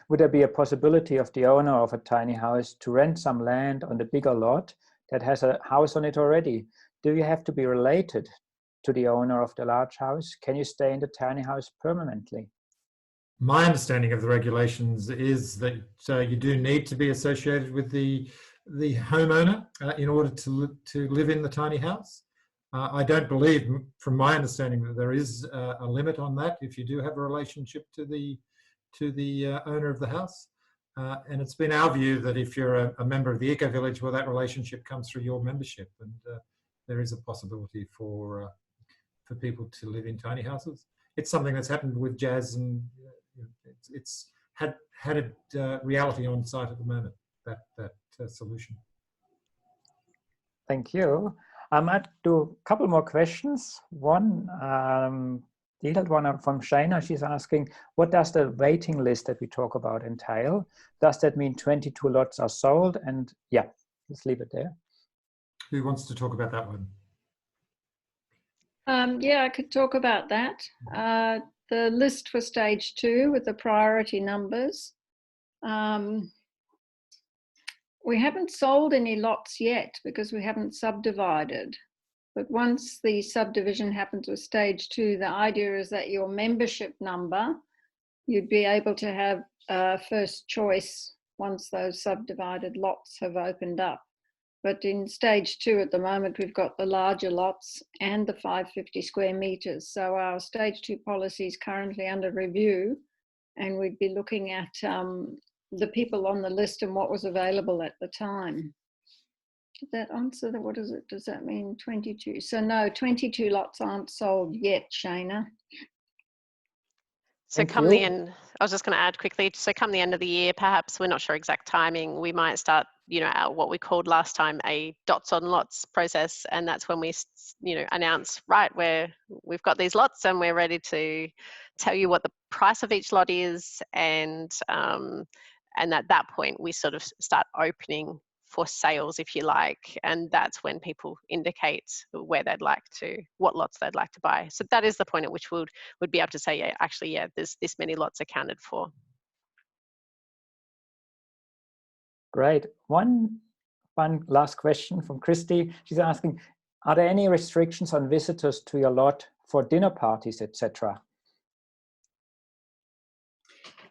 would there be a possibility of the owner of a tiny house to rent some land on the bigger lot that has a house on it already? Do you have to be related to the owner of the large house? Can you stay in the tiny house permanently? My understanding of the regulations is that you do need to be associated with the homeowner in order to live in the tiny house. I don't believe, from my understanding, that there is a limit on that if you do have a relationship to the owner of the house. And it's been our view that if you're a member of the Eco Village, well, that relationship comes through your membership, and there is a possibility for people to live in tiny houses. It's something that's happened with Jazz, and it's had a reality on site at the moment, that solution. Thank you. I might do a couple more questions. One, detailed one from Shana. She's asking, what does the waiting list that we talk about entail? Does that mean 22 lots are sold? And yeah, let's leave it there. Who wants to talk about that one? Yeah, I could talk about that. The list for stage 2 with the priority numbers. We haven't sold any lots yet because we haven't subdivided. But once the subdivision happens with stage 2, the idea is that your membership number, you'd be able to have first choice once those subdivided lots have opened up. But in stage 2 at the moment, we've got the larger lots and the 550 square metres. So our stage 2 policy is currently under review, and we'd be looking at the people on the list and what was available at the time. Did that answer that? What is it? Does that mean 22? So no, 22 lots aren't sold yet, Shana. So come the end, I was just going to add quickly, so come the end of the year, perhaps, we're not sure exact timing, we might start, what we called last time a dots on lots process. And that's when we, announce, right, we've got these lots and we're ready to tell you what the price of each lot is. And at that point, we sort of start opening for sales, if you like, and that's when people indicate where they'd like to, what lots they'd like to buy. So that is the point at which we'd be able to say, yeah, actually, yeah, there's this many lots accounted for. Great. One last question from Christy. She's asking, are there any restrictions on visitors to your lot for dinner parties, etc.?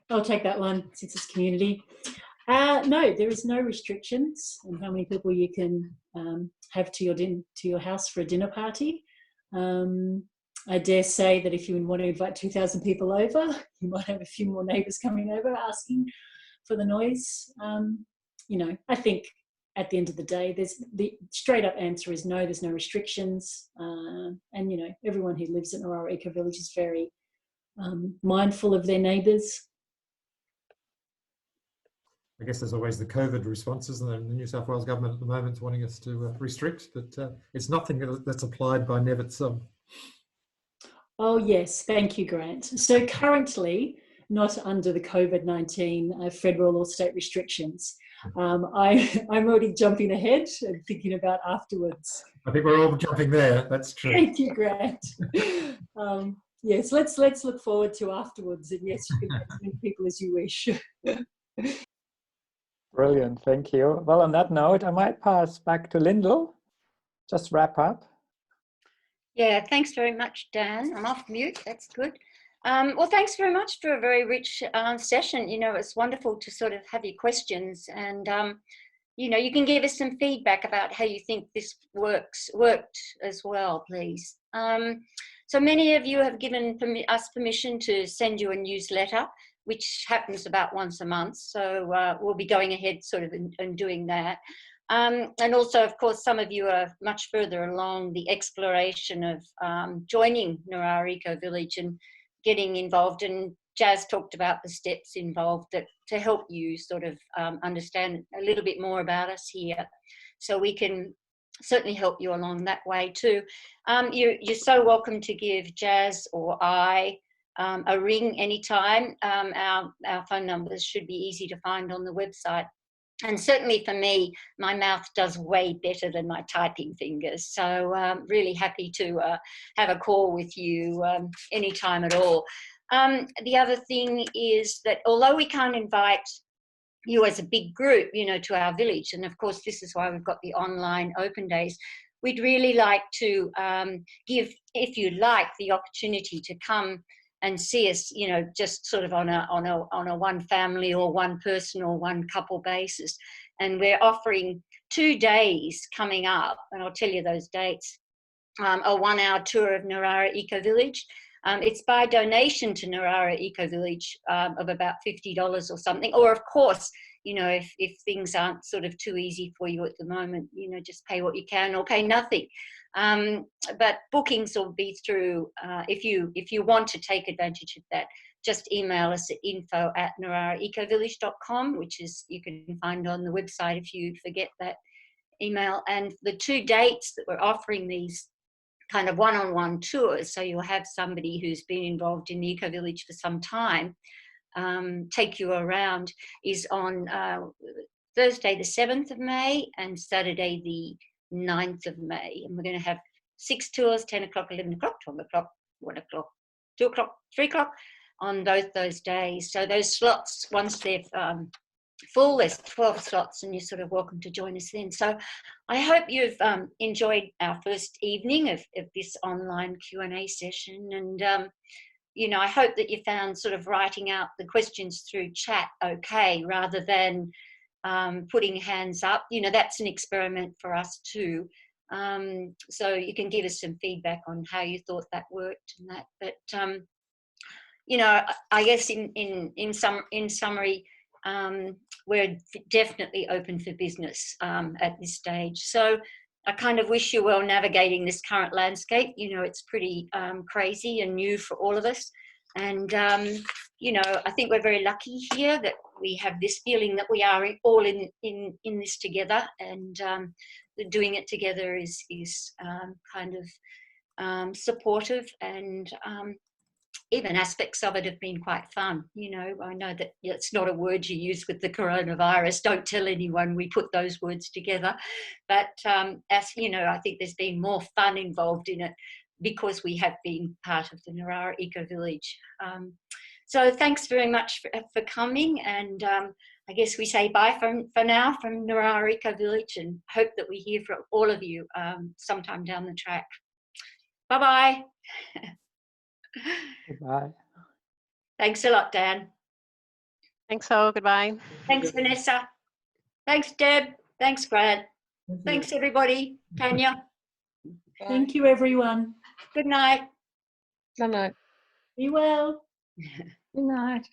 I'll take that one since it's community. No, there is no restrictions on how many people you can have to your house for a dinner party. I dare say that if you want to invite 2,000 people over, you might have a few more neighbours coming over asking for the noise. I think at the end of the day, the straight up answer is no, there's no restrictions. And everyone who lives at Narara Eco Village is very mindful of their neighbours. I guess there's always the COVID responses, and the New South Wales government at the moment is wanting us to restrict, but it's nothing that's applied by NEV itself. Oh yes, thank you, Grant. So currently, not under the COVID-19 federal or state restrictions. I'm already jumping ahead and thinking about afterwards. I think we're all jumping there. That's true. Thank you, Grant. Yes, let's look forward to afterwards. And yes, you can have as many people as you wish. Brilliant, thank you. Well, on that note, I might pass back to Lyndall. Just wrap up. Yeah, thanks very much, Dan. I'm off mute. That's good. Well, thanks very much for a very rich session. You know, it's wonderful to sort of have your questions, and you know, you can give us some feedback about how you think this worked as well, please. So many of you have given us permission to send you a newsletter, which happens about once a month. So we'll be going ahead sort of and doing that. And also, of course, some of you are much further along the exploration of joining Narara Eco Village and getting involved. And Jazz talked about the steps involved to help you sort of understand a little bit more about us here. So we can certainly help you along that way too. You're so welcome to give Jazz or I a ring anytime. Our phone numbers should be easy to find on the website. And certainly for me, my mouth does way better than my typing fingers. So really happy to have a call with you anytime at all. The other thing is that although we can't invite you as a big group, you know, to our village, and of course this is why we've got the online open days, we'd really like to give, if you like, the opportunity to come and see us, you know, just sort of on a one family or one person or one couple basis. And we're offering 2 days coming up, and I'll tell you those dates, a 1-hour tour of Narara Eco Village. It's by donation to Narara Eco Village of about $50 or something. Or of course, you know, if things aren't sort of too easy for you at the moment, you know, just pay what you can or pay nothing. But bookings will be through, if you want to take advantage of that, just email us at info@nararaecovillage.com, which is, you can find on the website if you forget that email. And the 2 dates that we're offering these kind of one-on-one tours, so you'll have somebody who's been involved in the Eco Village for some time take you around, is on Thursday the 7th of May and Saturday the 9th of May. And we're going to have 6 tours, 10 o'clock, 11 o'clock, 12 o'clock, 1 o'clock, 2 o'clock, 3 o'clock on both those days. So those slots, once they're full, there's 12 slots, and you're sort of welcome to join us then. So I hope you've enjoyed our first evening of this online Q&A session. And, you know, I hope that you found sort of writing out the questions through chat okay, rather than putting hands up. You know, that's an experiment for us too. So you can give us some feedback on how you thought that worked and that. But, you know, I guess in summary, we're definitely open for business at this stage. So I kind of wish you well navigating this current landscape. You know, it's pretty crazy and new for all of us. And, you know, I think we're very lucky here that we have this feeling that we are all in this together, and doing it together is kind of supportive, and even aspects of it have been quite fun. You know, I know that it's not a word you use with the coronavirus. Don't tell anyone we put those words together. But as you know, I think there's been more fun involved in it because we have been part of the Narara Eco Village. So thanks very much for coming. And I guess we say bye for now from Narara Eco Village, and hope that we hear from all of you sometime down the track. Bye-bye. Goodbye. Thanks a lot, Dan. Thanks all. Goodbye. Thanks, Vanessa. Thanks, Deb. Thanks, Grant. Thanks, everybody. Tanya. Thank you, everyone. Good night. Good night. Be well. Good night.